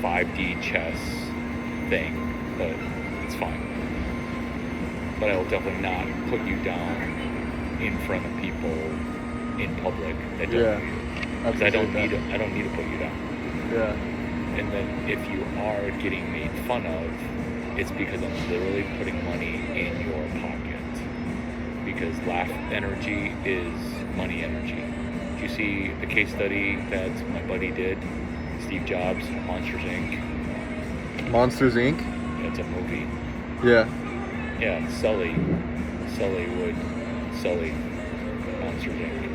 5D chess thing, but it's fine. But I will definitely not put you down in front of people in public that don't Yeah, know you. I Because I don't appreciate need that. I don't need to put you down. Yeah. And then if you are getting made fun of, it's because I'm literally putting money in your pocket. Because laugh energy is money energy. Did you see the case study that my buddy did? Steve Jobs, Monsters Inc. Monsters Inc. It's a movie. Yeah. Yeah, Sully, Monsters Inc.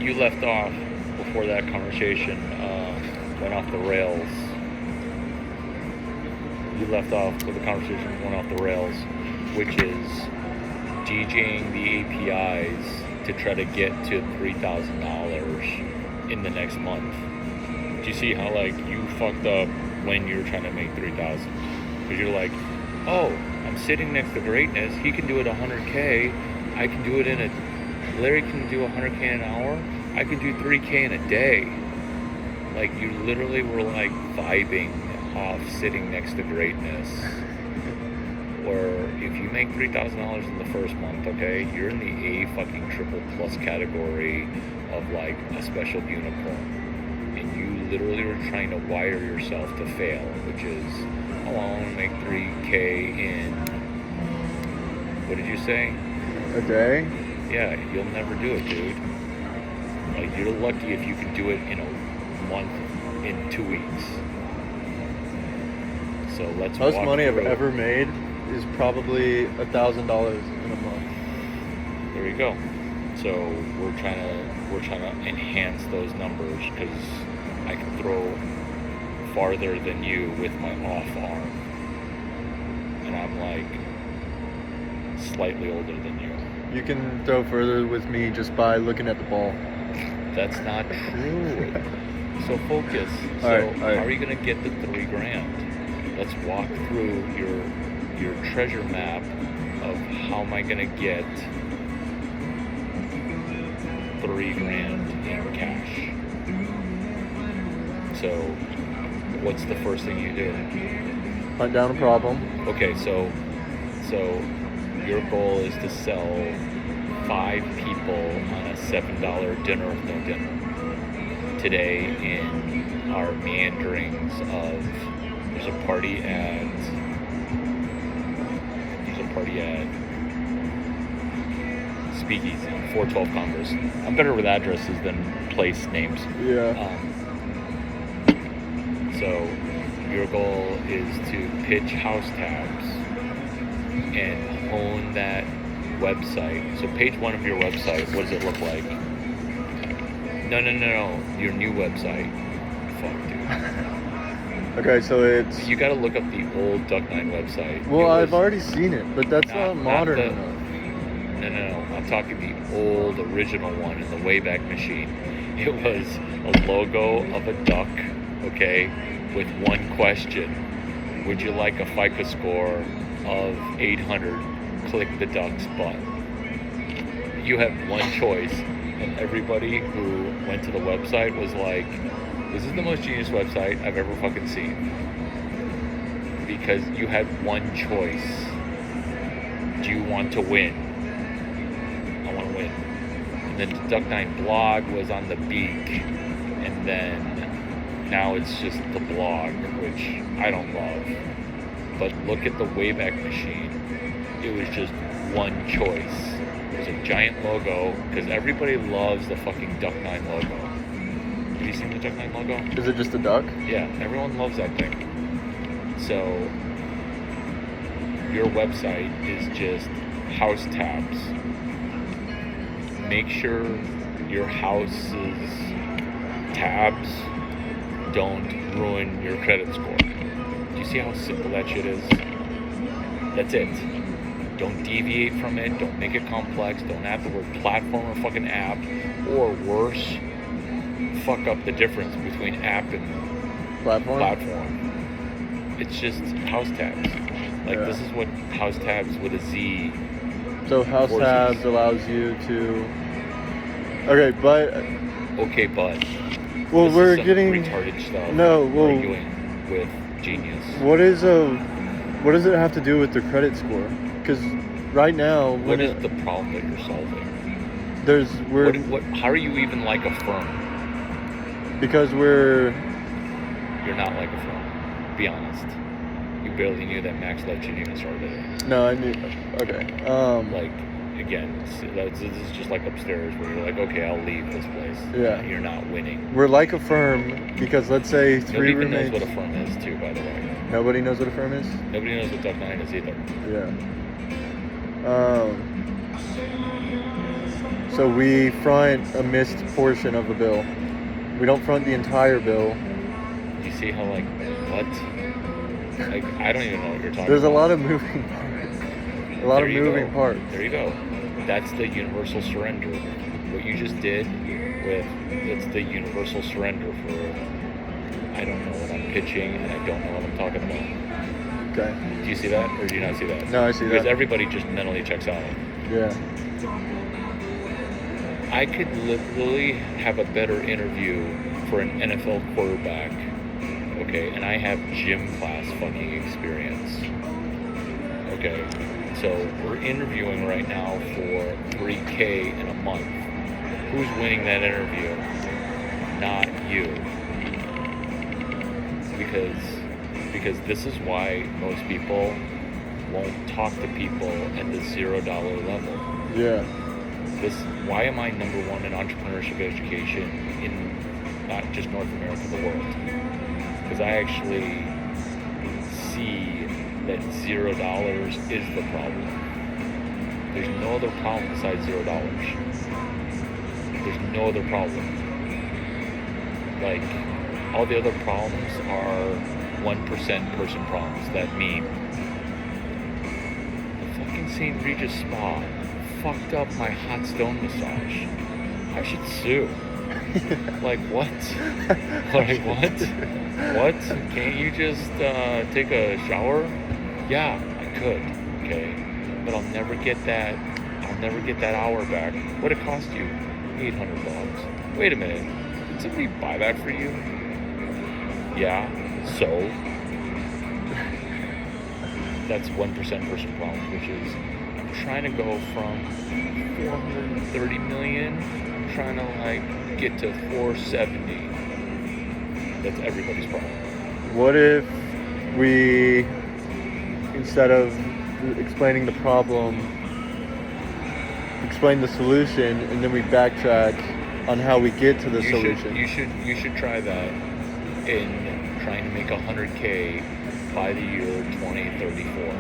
You left off before that conversation went off the rails. You left off with the conversation went off the rails, which is DJing the APIs to try to get to $3,000 in the next month. Do you see how, like, you fucked up when you're trying to make 3,000? Because you're like, oh, I'm sitting next to greatness. He can do it 100K. I can do it Larry can do 100K an hour. I can do 3K in a day. Like, you literally were like vibing off sitting next to greatness. Or if you make $3,000 in the first month, okay, you're in the A fucking triple plus category of like a special unicorn. And you literally were trying to wire yourself to fail, which is, oh, I want to make 3K in, what did you say? A day? Yeah, you'll never do it, dude. Like, you're lucky if you can do it in a month, in 2 weeks. So let's Most walk money I've through. ever made is probably $1,000 in a month. There you go. So we're trying to enhance those numbers because I can throw farther than you with my off arm, and I'm like slightly older than you. You can throw further with me just by looking at the ball. That's not true. So focus. All right. How are you gonna get the $3,000? Let's walk through your treasure map of how am I gonna get $3,000 in cash. So, what's the first thing you do? Hunt down a problem. Okay, so your goal is to sell 5 people on a $7 dinner with no dinner. Today in our meanderings of there's a party at Speakeasy, 412 Congress. I'm better with addresses than place names. Yeah. So your goal is to pitch house tabs and hone that website. So page 1 of your website, what does it look like? No. Your new website. Fuck, dude. Okay, so it's. You gotta look up the old Duck9 website. Well, It I've was already seen it, but that's not modern the- enough. No. I'm talking the old original one in the Wayback Machine. It was a logo of a duck, okay, with one question. Would you like a FICO score of 800? Click the duck's butt. You have one choice, and everybody who went to the website was like, this is the most genius website I've ever fucking seen. Because you had one choice. Do you want to win? I want to win. And then the Duck9 blog was on the beak, and then now it's just the blog, which I don't love. But look at the Wayback Machine. It was just one choice. It was a giant logo, because everybody loves the fucking Duck9 logo. Have you seen the Duck9 logo? Is it just a duck? Yeah, everyone loves that thing. So, your website is just house tabs. Make sure your house's tabs don't ruin your credit score. Do you see how simple that shit is? That's it. Don't deviate from it. Don't make it complex. Don't add the word platform or fucking app. Or worse, fuck up the difference between app and platform. It's just house tabs. Like, this is what house tabs with a Z. So house forces. tabs allows you to. Okay, but Okay, but well, this we're is some getting. retarded stuff. No, well- arguing with genius. What does it have to do with the credit score? Because right now, What is the problem that you're solving? How are you even like a firm? because we're You're not like a firm. Be honest. You barely knew that Max Levchin even started it. no, I knew. Okay. Like, again, this is just like upstairs where you're like, okay, I'll leave this place. Yeah. You're not winning. We're like a firm because let's say Nobody 3 even knows roommates. what a firm is, too, by the way. Nobody knows what a firm is. Nobody knows what Duck9 is either. Yeah. So we front a missed portion of the bill. We don't front the entire bill. You see how, like, what? Like, I don't even know what you're talking There's a about. lot of moving parts. A lot of There you moving go. parts. There you go. That's the universal surrender. What you just did it's the universal surrender for I don't know what I'm pitching and I don't know what I'm talking about. Okay. Do you see that or do you not see that? No, I see Because that. everybody just mentally checks out. Yeah. I could literally have a better interview for an NFL quarterback, okay, and I have gym class fucking experience. Okay, so we're interviewing right now for $3K in a month. Who's winning that interview? Not you. Because this is why most people won't talk to people at the $0 level. Yeah. Why am I number 1 in entrepreneurship education in not just North America, the world? Because I actually see that $0 is the problem. There's no other problem besides $0. There's no other problem. Like, all the other problems are 1% person problems that meme. The fucking St. Regis Spa fucked up my hot stone massage. I should sue. Like what? Like what? What? Can't you just take a shower? Yeah, I could. Okay, but I'll never get that. I'll never get that hour back. What'd it cost you? $800. Wait a minute. Did somebody buy that for you? Yeah. So that's 1% person problem, which is I'm trying to go from 430 million. I'm trying to like get to 470. That's everybody's problem. What if we, instead of explaining the problem, explain the solution, and then we backtrack on how we get to the solution? You should try that in trying to make 100K by the year 2034.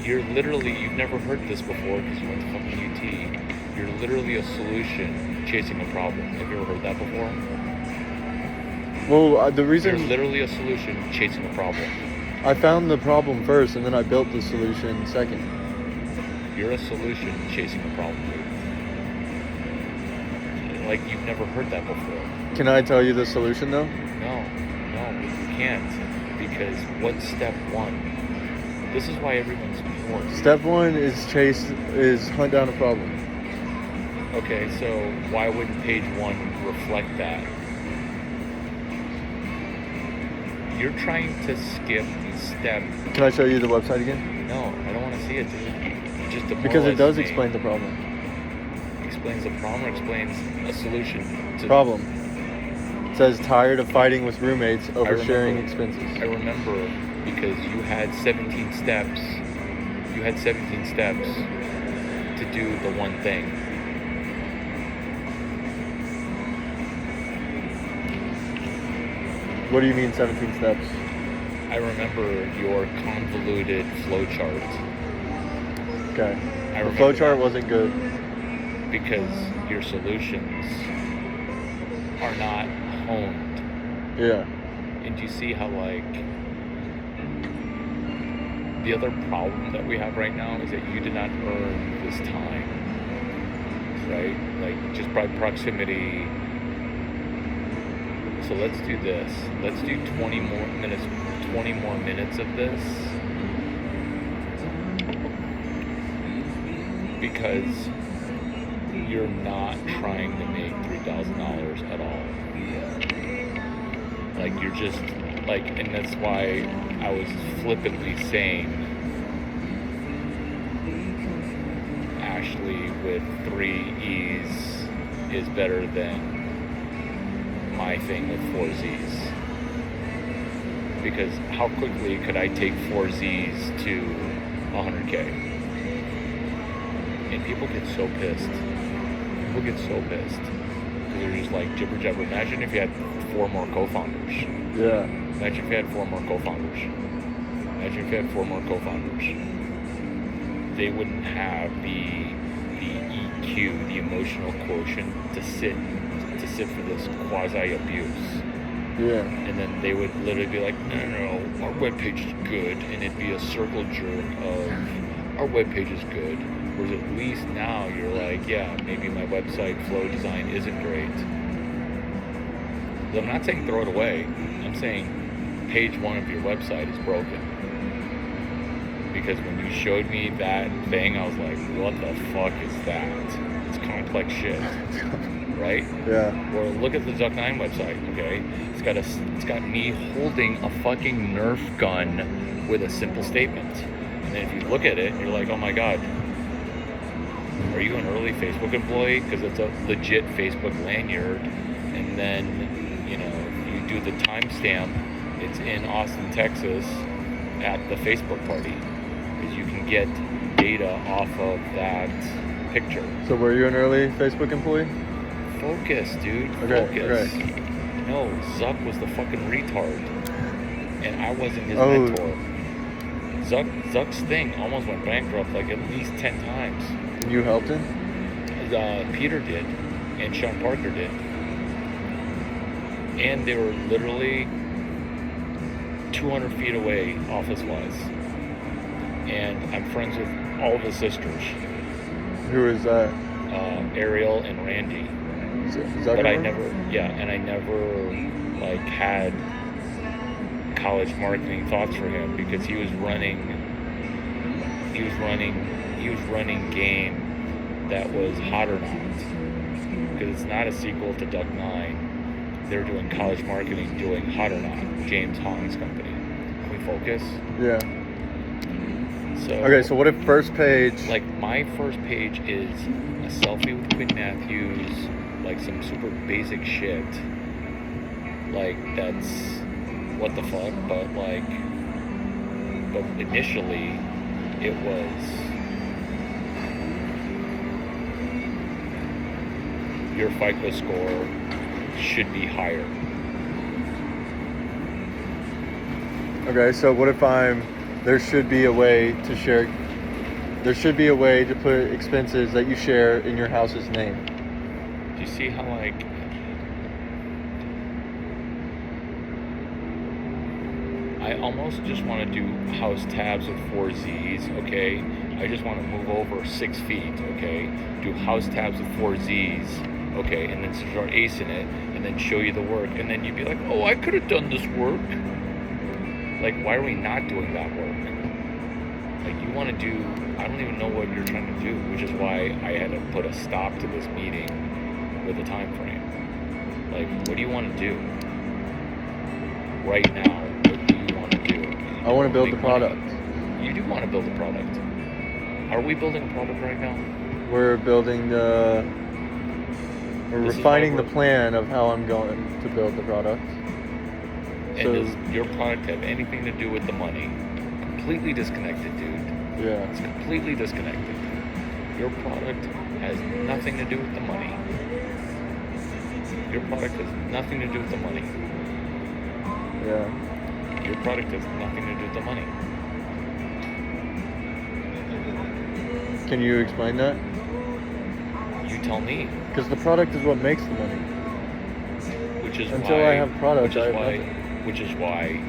You've never heard this before because you went to fucking UT. You're literally a solution chasing a problem. Have you ever heard that before? Well, the reason You're literally a solution chasing a problem. I found the problem first, and then I built the solution second. You're a solution chasing a problem. Like you've never heard that before. Can I tell you the solution though? No, you can't. Because what's step one? This is why everyone's poor. Step one is hunt down a problem. Okay, so why wouldn't page one reflect that? You're trying to skip step. Can I show you the website again? No, I don't want to see it, dude. It just Because it does demoralizes me. explain the problem. Explains the problem or explains a solution to Problem. It says tired of fighting with roommates over remember- sharing expenses. I remember because you had 17 steps. You had 17 steps to do the one thing. What do you mean 17 steps? I remember your convoluted flowchart. Okay. I The remember flowchart that wasn't good. because your solutions are not honed. Yeah. And do you see how, like, the other problem that we have right now is that you did not earn this time, right? Like, just by proximity. So let's do this. Let's do 20 more minutes of this. Because you're not trying to make $3,000 at all. Like you're just like, and that's why I was flippantly saying Ashley with 3 E's is better than my thing with 4 Z's. Because how quickly could I take 4 Z's to 100K? And people get so pissed. People get so pissed. Because they're just like jibber jabber. Imagine if you had 4 more co-founders. Yeah. Imagine if you had 4 more co-founders. Imagine if you had 4 more co-founders. They wouldn't have the EQ, the emotional quotient, to sit for this quasi abuse. Yeah. And then they would literally be like, no, our webpage is good, and it'd be a circle jerk of our webpage is good. Whereas at least now you're like, yeah, maybe my website flow design isn't great. I'm not saying throw it away. I'm saying page 1 of your website is broken. Because when you showed me that thing, I was like, what the fuck is that? It's complex shit. Right? Yeah. Or look at the Duck 9 website, okay? It's got me holding a fucking Nerf gun with a simple statement. And then if you look at it, you're like, oh my god, are you an early Facebook employee? Because it's a legit Facebook lanyard. And then, you know, you do the timestamp, it's in Austin, Texas at the Facebook party. Because you can get data off of that picture. So were you an early Facebook employee? Focus, dude. Okay, Focus. okay. No, Zuck was the fucking retard. And I wasn't his Oh. mentor. Zuck's thing almost went bankrupt like at least 10 times. And you helped him? Peter did, and Sean Parker did. And they were literally 200 feet away, office-wise. And I'm friends with all of his sisters, Who is that? Ariel and Randy. But I Zuckerberg? never like had college marketing thoughts for him because he was running game that was Hot or Not, because it's not a sequel to Duck 9. They're doing college marketing, doing Hot or Not, James Hong's company. Can we focus? Yeah. So Okay, so what if first page? like my first page is a selfie with Quinn Matthews, like some super basic shit. Like that's what the fuck, but initially it was your FICO score should be higher. Okay, so what if there should be a way to share, there should be a way to put expenses that you share in your house's name. Do you see how like I almost just want to do house tabs with 4 Z's, okay? I just want to move over 6 feet, okay? Do house tabs with 4 Z's, okay? And then start acing it, and then show you the work, and then you'd be like, oh, I could have done this work. Like, why are we not doing that work? Like, you want to do, I don't even know what you're trying to do, which is why I had to put a stop to this meeting with a time frame. Like, what do you want to do right now? What do you want to do? I want to build the Make money. product. You do want to build a product. Are we building a product right now? We're building we're This is refining why the plan of how I'm going to build the product. And So- does your product have anything to do with the money? Completely disconnected, dude. Yeah. It's completely disconnected. Your product has nothing to do with the money. Your product has nothing to do with the money. Yeah. Your product has nothing to do with the money. Can you explain that? You tell me. Because the product is what makes the money. Which is Until why I have product, I have which is why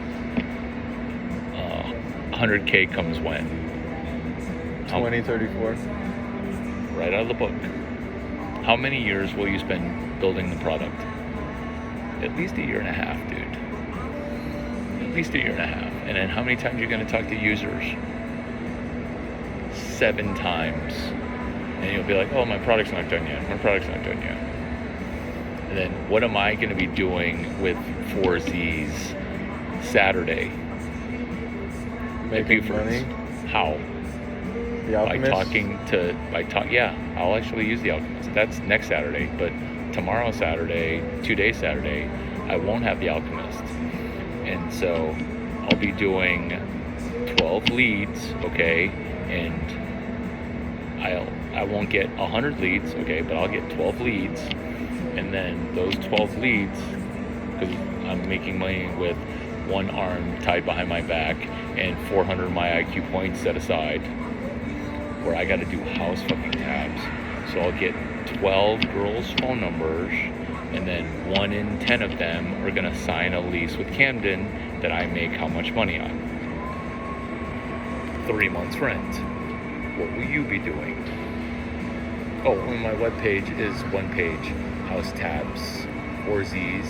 100K comes when? How- 2034. Right out of the book. How many years will you spend building the product? At least 1.5 years, dude. At least 1.5 years. And then how many times are you going to talk to users? 7 times. And you'll be like, oh, my product's not done yet. My product's not done yet. And then what am I going to be doing with 4Z's Saturday? Making Maybe money. How? The Alchemist. Yeah, I'll actually use the Alchemist. That's next Saturday, but tomorrow Saturday, 2 days Saturday, I won't have the Alchemist. And so I'll be doing 12 leads, okay, and I won't get 100 leads, okay, but I'll get 12 leads, and then those 12 leads, because I'm making money with one arm tied behind my back and 400 of my IQ points set aside, where I got to do house fucking tabs. So I'll get 12 girls' phone numbers, and then 1 in 10 of them are gonna sign a lease with Camden that I make how much money on? 3 months rent. What will you be doing? Oh, on my webpage is one page, house tabs, 4Z's.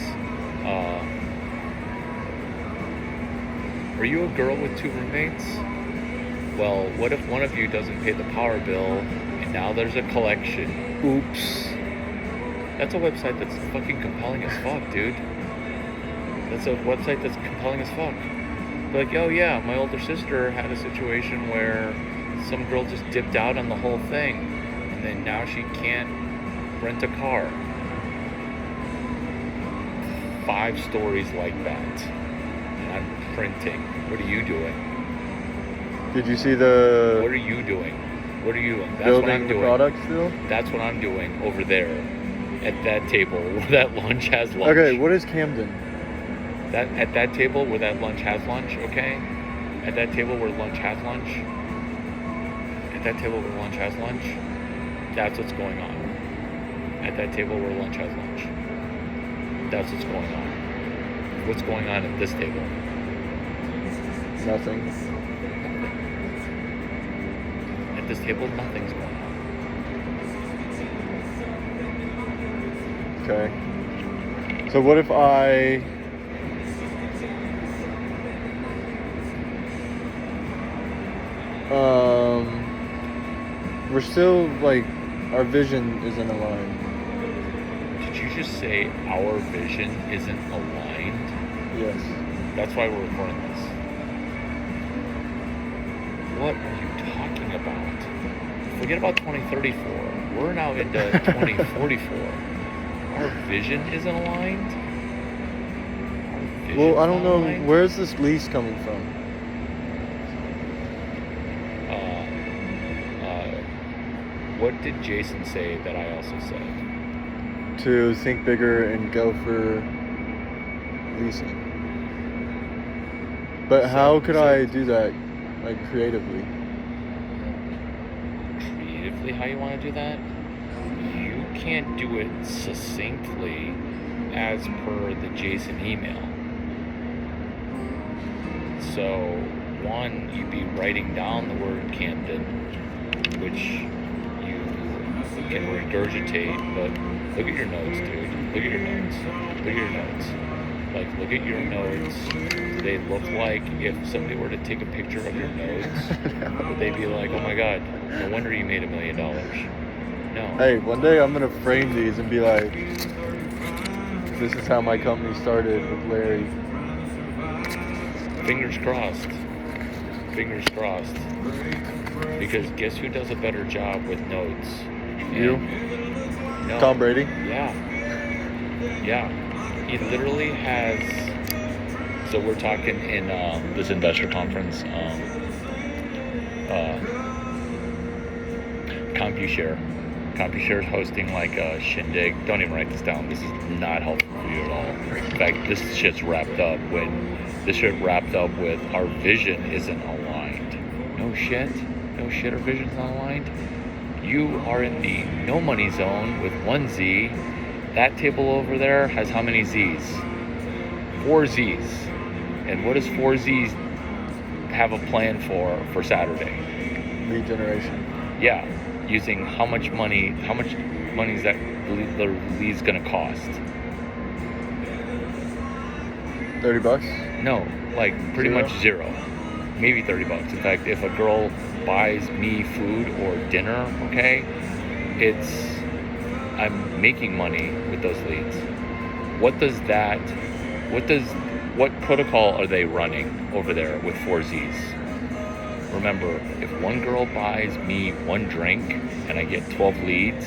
Are you a girl with 2 roommates? Well, what if one of you doesn't pay the power bill and now there's a collection? Oops. That's a website that's fucking compelling as fuck, dude. That's a website that's compelling as fuck. Like, oh yeah, my older sister had a situation where some girl just dipped out on the whole thing, and then now she can't rent a car. 5 stories like that. And I'm printing. What are you doing? Did you see What the are you doing? What are you doing? That's what I'm building the doing. product still? That's what I'm doing over there at that table where that lunch has lunch. Okay, what is Camden? That at that table where that lunch has lunch, okay? At that table where lunch has lunch. At that table where lunch has lunch. That's what's going on. At that table where lunch has lunch. That's what's going on. What's going on at this table? Nothing. At this table, nothing's going on. Okay. So what if I we're still like our vision isn't aligned. Did you just say our vision isn't aligned? Yes. That's why we're recording this. What are you talking about? Forget about 2034. We're now into 2044. Our vision isn't aligned? Our vision's Well, I don't not know, aligned? where's this lease coming from? What did Jason say that I also said? To think bigger and go for leasing. But how could I do that, like, creatively? Creatively, how you want to do that? You can't do it succinctly as per the Jason email. So, one, you'd be writing down the word Camden, which you can regurgitate, but look at your notes, dude. Look at your notes. Look at your notes. Like, look at your notes. Do they look like if somebody were to take a picture of your notes, would they be like, oh my god, no wonder you made $1 million? No. Hey, one day I'm gonna frame these and be like, this is how my company started with Larry. Fingers crossed. Fingers crossed. Because guess who does a better job with notes? You? No. Tom Brady? Yeah. Yeah. He literally has. So we're talking in this investor conference. CompuShare. CompuShare is hosting like a shindig. Don't even write this down. This is not helpful for you at all. In fact, this shit's wrapped up when this shit wrapped up with our vision isn't aligned. No shit. No shit, our vision's not aligned. You are in the no money zone with 1 Z. That table over there has how many Z's? 4 Z's. And what does 4 Z's have a plan for Saturday? Lead generation. Yeah, using how much money is that the lead's gonna cost? $30? No, like pretty Zero? much zero. Maybe $30. In fact, if a girl buys me food or dinner, okay, I'm making money with those leads. What protocol are they running over there with 4 Z's? Remember, if one girl buys me 1 drink and I get 12 leads,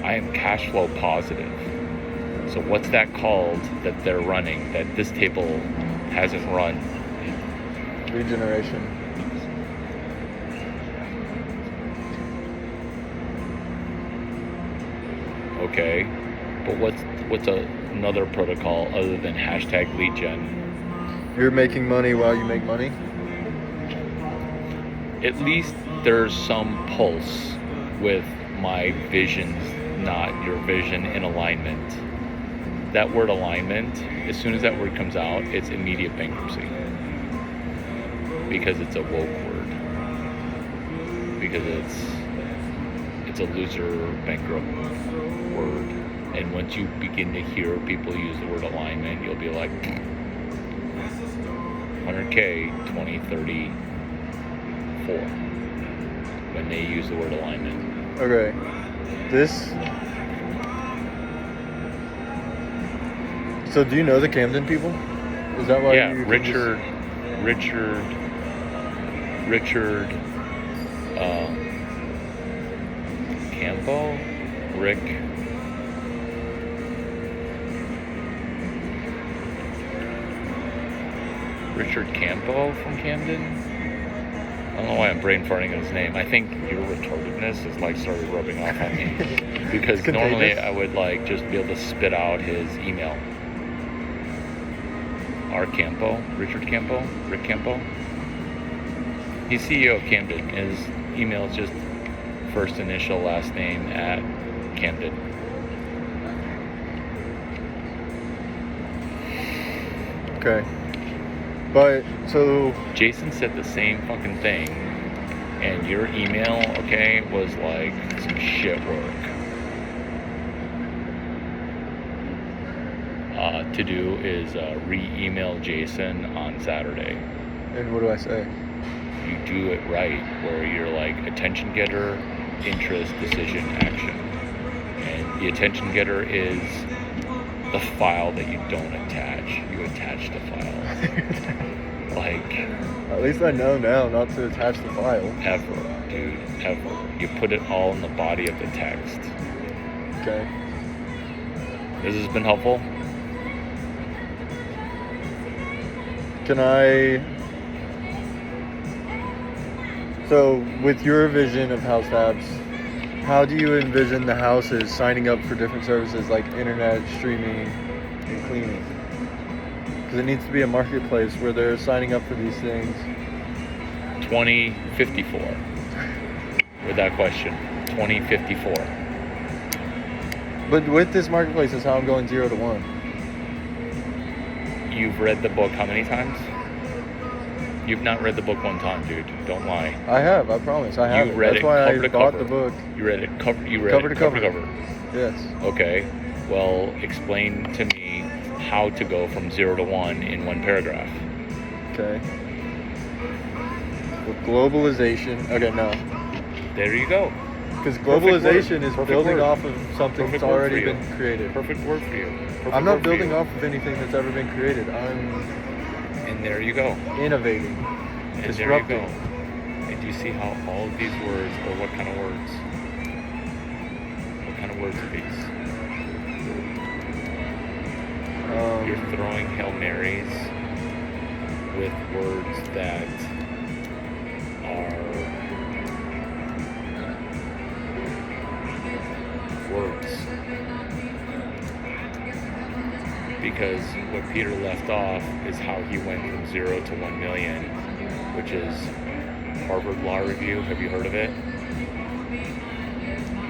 I am cash flow positive. So what's that called that they're running that this table hasn't run? Lead generation. Okay, but what's another protocol other than hashtag lead gen? You're making money while you make money? At least there's some pulse with my visions, not your vision, in alignment. That word alignment, as soon as that word comes out, it's immediate bankruptcy. Because it's a woke word. Because it's a loser bankrupt word. And once you begin to hear people use the word alignment, you'll be like, 100K 2034 when they use the word alignment. Okay. So do you know the Camden people? Is that why Yeah, you can Richard, Campo, Rick. Richard Campo from Camden? I don't know why I'm brain farting on his name. I think your retardedness is like started rubbing off on me. Because normally I would like just be able to spit out his email. Richard Campo, Rick Campo. He's CEO of Camden. His email is just first initial last name at Camden. Okay. But, so... Jason said the same fucking thing, and your email, okay, was like some shit work. to do is re-email Jason on Saturday. And what do I say? You do it right, where you're like attention getter, interest, decision, action. And the attention getter is the file that you don't attach. You attach the file. Like, At least I know now not to attach the file. ever, dude, ever. You put it all in the body of the text. Okay. This has been helpful. Can I... So, with your vision of House Tabs, how do you envision the houses signing up for different services like internet, streaming, and cleaning? Because it needs to be a marketplace where they're signing up for these things. 2054. With that question. 2054. But with this marketplace is how I'm going 0 to 1. You've read the book how many times? You've not read the book one time, dude. Don't lie. I have, I promise. I have. You read That's it why cover I to bought cover. the book. You read it cover. You read Cover it to cover cover. to cover. Yes. Okay. Well, explain to me how to go from 0 to 1 in one paragraph. Okay. With globalization. Okay, no. There you go. Because Perfect globalization word. is Perfect building word. off of something Perfect that's word already for you. been created. Perfect word for you. Perfect I'm not word for building you. off of anything that's ever been created. I'm And there you go. innovating. And Disrupting. there you go. And do you see how all of these words, or what kind of words? What kind of words are these? You're throwing Hail Marys with words that are words. Because what Peter left off is how he went from 0 to 1 million, which is Harvard Law Review. Have you heard of it?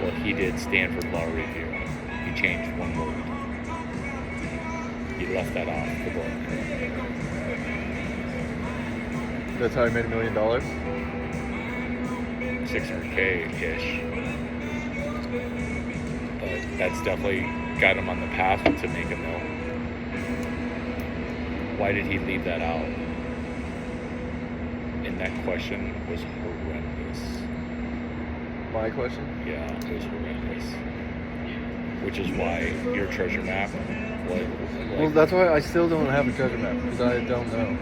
Well, he did Stanford Law Review. He changed one word. He left that off the book. That's how I made $1 million. 600K-ish. But that's definitely got him on the path to make a mill. Why did he leave that out? And that question was horrendous. My question? Yeah, it was horrendous. Which is why your treasure map, Well, that's why I still don't have a treasure map, because I don't know.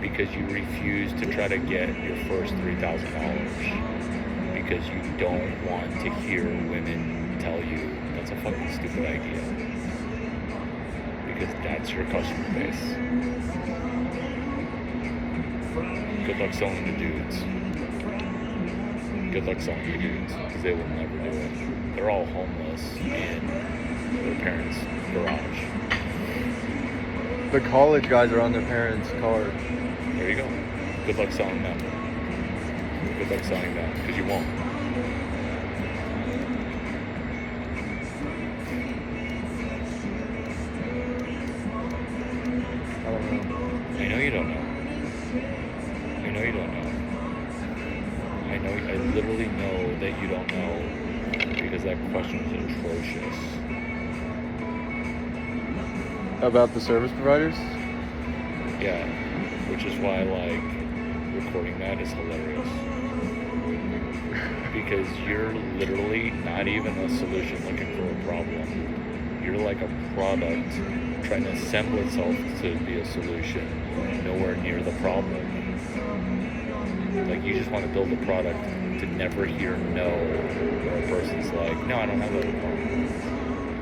because you refuse to try to get your first $3,000 because you don't want to hear women tell you that's a fucking stupid idea, because that's your customer base. Good luck selling to dudes. Good luck selling to dudes, because they will never do it. They're all homeless in their parents' garage. The college guys are on their parents' card. There you go. Good luck selling them. Good luck selling them, because you won't. I don't know. I know you don't know. I know you don't know. I literally know that you don't know, because that question is atrocious. About the service providers? Yeah, which is why, like, recording that is hilarious. Because you're literally not even a solution looking for a problem. You're like a product trying to assemble itself to be a solution, nowhere near the problem. Like, you just want to build a product to never hear no, or a person's like, no, I don't have that problem.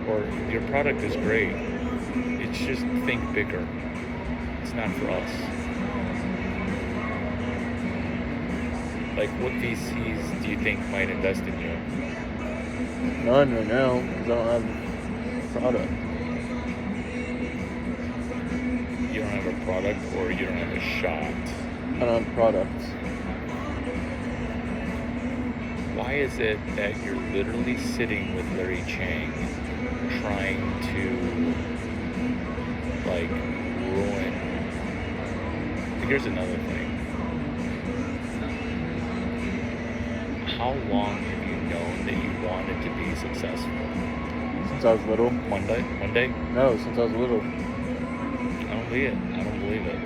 Or, your product is great. It's just think bigger. It's not for us. Like, what VCs do you think might invest in you? None right now, because I don't have a product. You don't have a product, or you don't have a shot. I don't have products. Why is it that you're literally sitting with Larry Chang trying to, like, ruin... Here's another thing. How long have you known that you wanted to be successful? Since I was little. Monday? No, since I was little. I don't believe it. I don't believe it.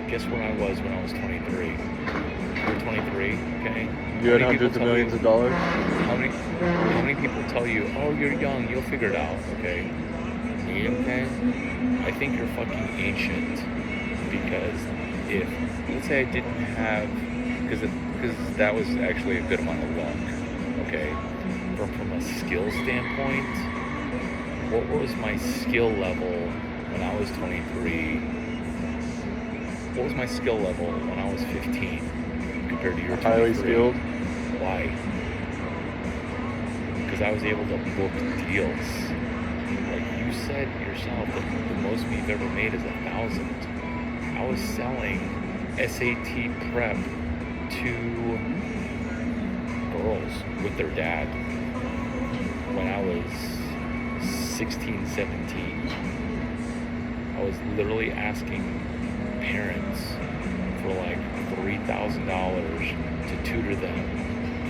Guess where I was when I was 23. You're 23, okay? You had hundreds of millions of dollars. How many people tell you, oh, you're young, you'll figure it out, okay? Me, okay? I think you're fucking ancient because if, let's say I didn't have, because that was actually a good amount of luck, okay? From a skill standpoint, what was my skill level when I was 23? What was my skill level when I was 15 compared to your 23? Highly skilled. Why? Because I was able to book deals. Like you said yourself, that the most we've ever made is 1,000. I was selling SAT prep to girls with their dad when I was 16, 17. I was literally asking parents for like $3,000 to tutor them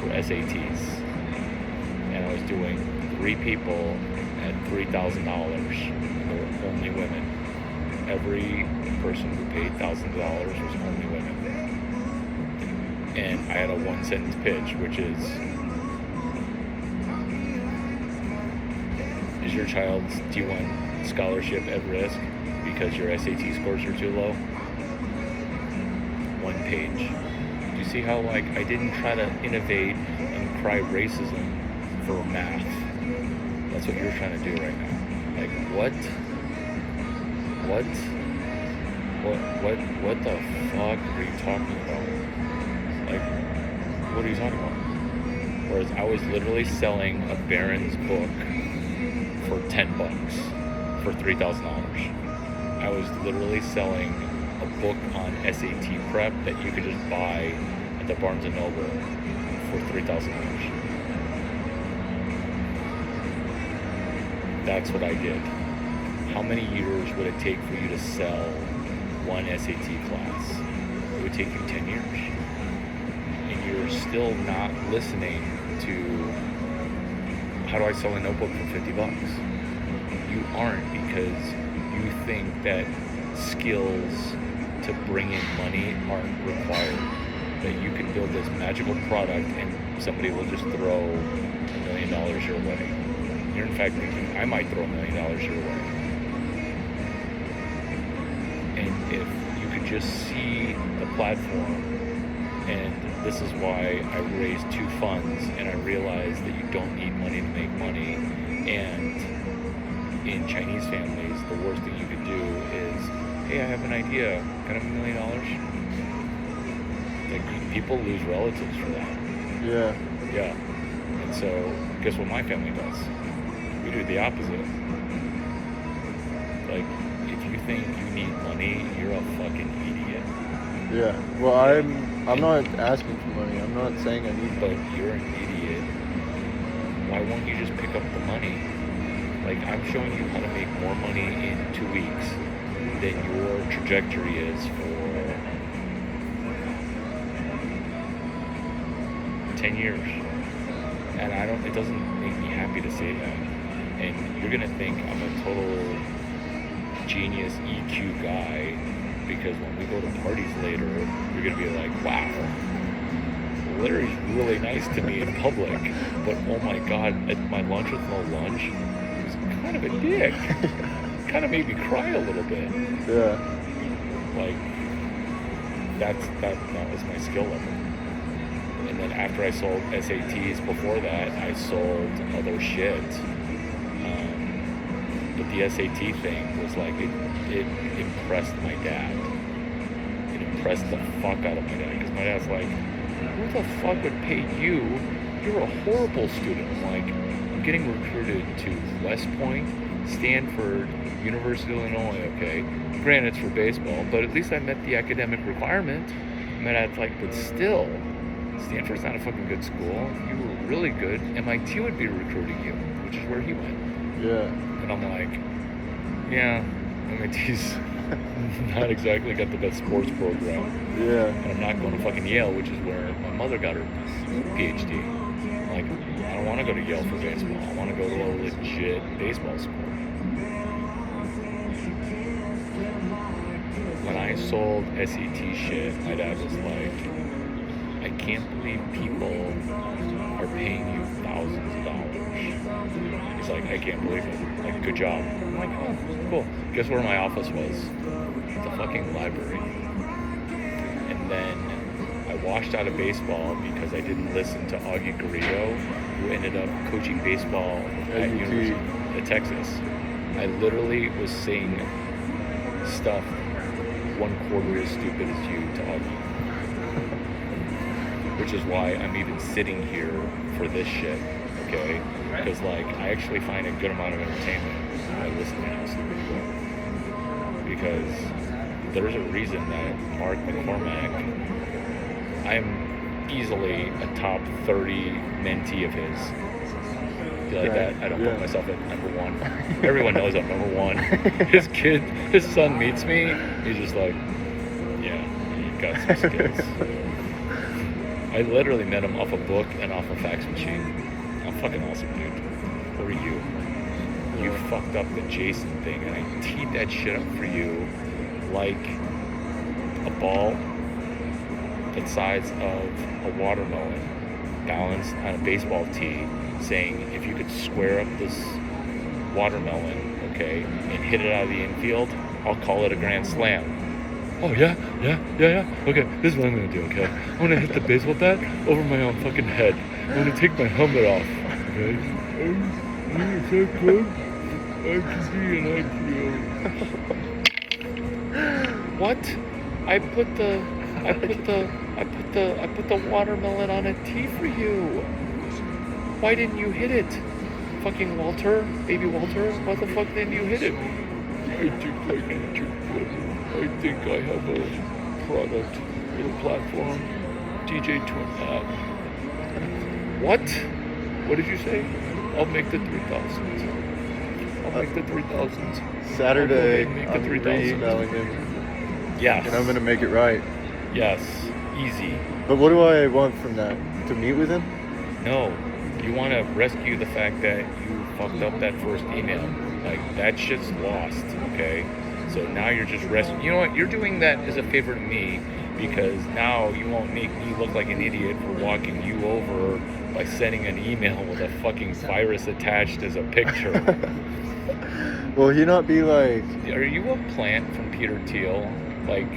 for SATs. And I was doing 3 people at $3,000. They were only women. Every person who paid $1,000 was only women. And I had a 1-sentence pitch, which is your child's D1 scholarship at risk because your SAT scores are too low? 1 page. Do you see how, like, I didn't try to innovate and cry racism for math? That's what you're trying to do right now. Like, what the fuck are you talking about? Like, what are you talking about? Whereas I was literally selling a Barron's book for $10 for $3,000. I was literally selling a book on SAT prep that you could just buy at the Barnes & Noble for $3,000. That's what I did. How many years would it take for you to sell 1 SAT class? It would take you 10 years. And you're still not listening to how do I sell a notebook for $50? You aren't, because you think that skills to bring in money aren't required. That you can build this magical product and somebody will just throw $1 million your way. You're in fact thinking, I might throw $1 million your way. And if you could just see the platform, and this is why I raised 2 funds, and I realized that you don't need money to make money. And in Chinese families, the worst thing you could do is, hey, I have an idea, can I have $1 million? Like, people lose relatives for that. Yeah. Yeah. And so, guess what my family does? We do the opposite. Like, if you think you need money, you're a fucking idiot. Yeah. Well, I'm not asking for money. I'm not saying I need. But you're an idiot. Why won't you just pick up the money? Like, I'm showing you how to make more money in 2 weeks than your trajectory is for 10 years. And it doesn't make me happy to say that. And you're gonna think I'm a total genius EQ guy, because when we go to parties later, you're gonna be like, wow, Larry's really nice to me in public, but oh my god, at my lunch with no lunch, he was kind of a dick. Kind of made me cry a little bit. Yeah. Like, that was my skill level. And then after I sold SATs, before that, I sold other shit. But the SAT thing was like, it impressed my dad. It impressed the fuck out of my dad, because my dad's like, who the fuck would pay you? You're a horrible student. I'm like, I'm getting recruited to West Point, Stanford, University of Illinois, okay? Granted, it's for baseball, but at least I met the academic requirement. My dad's like, but still, Stanford's not a fucking good school. If you were really good, MIT would be recruiting you, which is where he went. Yeah. And I'm like, yeah, MIT's not exactly got the best sports program. Yeah. And I'm not going to fucking Yale, which is where my mother got her PhD. I'm like, I don't want to to go to Yale for baseball. I want to go to a legit baseball school. When I sold SET shit, my dad was like, I can't believe people are paying you thousands of dollars. He's like, I can't believe it. Like, good job. I'm like, oh, cool. Guess where my office was? The fucking library. And then I washed out of baseball because I didn't listen to Augie Garrido, who ended up coaching baseball at University of Texas. I literally was saying stuff 1/4 as stupid as you to Augie. Which is why I'm even sitting here for this shit, okay? Because, like, I actually find a good amount of entertainment when I listen to how stupid you are. Because there's a reason that Mark McCormack, I'm easily a top 30 mentee of his. You like that? I don't put myself at number one. Everyone knows I'm number one. His son meets me, he's just like, yeah, you got some skills. I literally met him off a book and off a fax machine. I'm fucking awesome, dude. Who are you? You fucked up the Jason thing, and I teed that shit up for you like a ball the size of a watermelon balanced on a baseball tee, saying if you could square up this watermelon, okay, and hit it out of the infield, I'll call it a grand slam. Oh, yeah. Okay, this is what I'm going to do, okay? I'm going to hit the baseball bat over my own fucking head. I'm going to take my helmet off, okay? I'm so close. I can see an IPO. What? I put the watermelon on a tee for you. Why didn't you hit it? Fucking Walter, baby Walter, why the fuck didn't you hit it? I think I need to. I think I have a product, little platform, DJ Twin app. What? What did you say? I'll make the 3,000. I'll make the 3,000. Saturday, Make the I'm 3,000. emailing him, Yes. and I'm gonna make it right. Yes. Easy. But what do I want from that? To meet with him? No. You want to rescue the fact that you fucked up that first email. Like, that shit's lost, okay? So now you're just rescuing. You know what? You're doing that as a favor to me, because now you won't make me look like an idiot for walking you over by sending an email with a fucking virus attached as a picture. Will he not be like... Are you a plant from Peter Thiel? Like,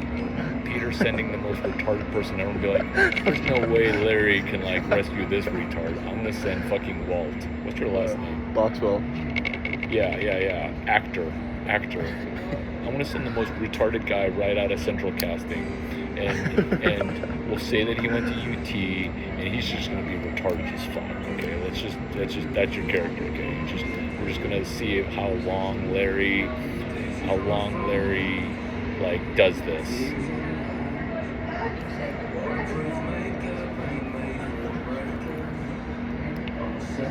Peter sending the most retarded person ever and be like, there's no way Larry can, like, rescue this retard. I'm gonna send fucking Walt. What's your last name? Boxwell? Yeah. Actor. I'm gonna send the most retarded guy right out of Central Casting, and we'll say that he went to UT, and he's just gonna be retarded as fuck. Okay, that's your character. Okay, we're just gonna see how long Larry like does this.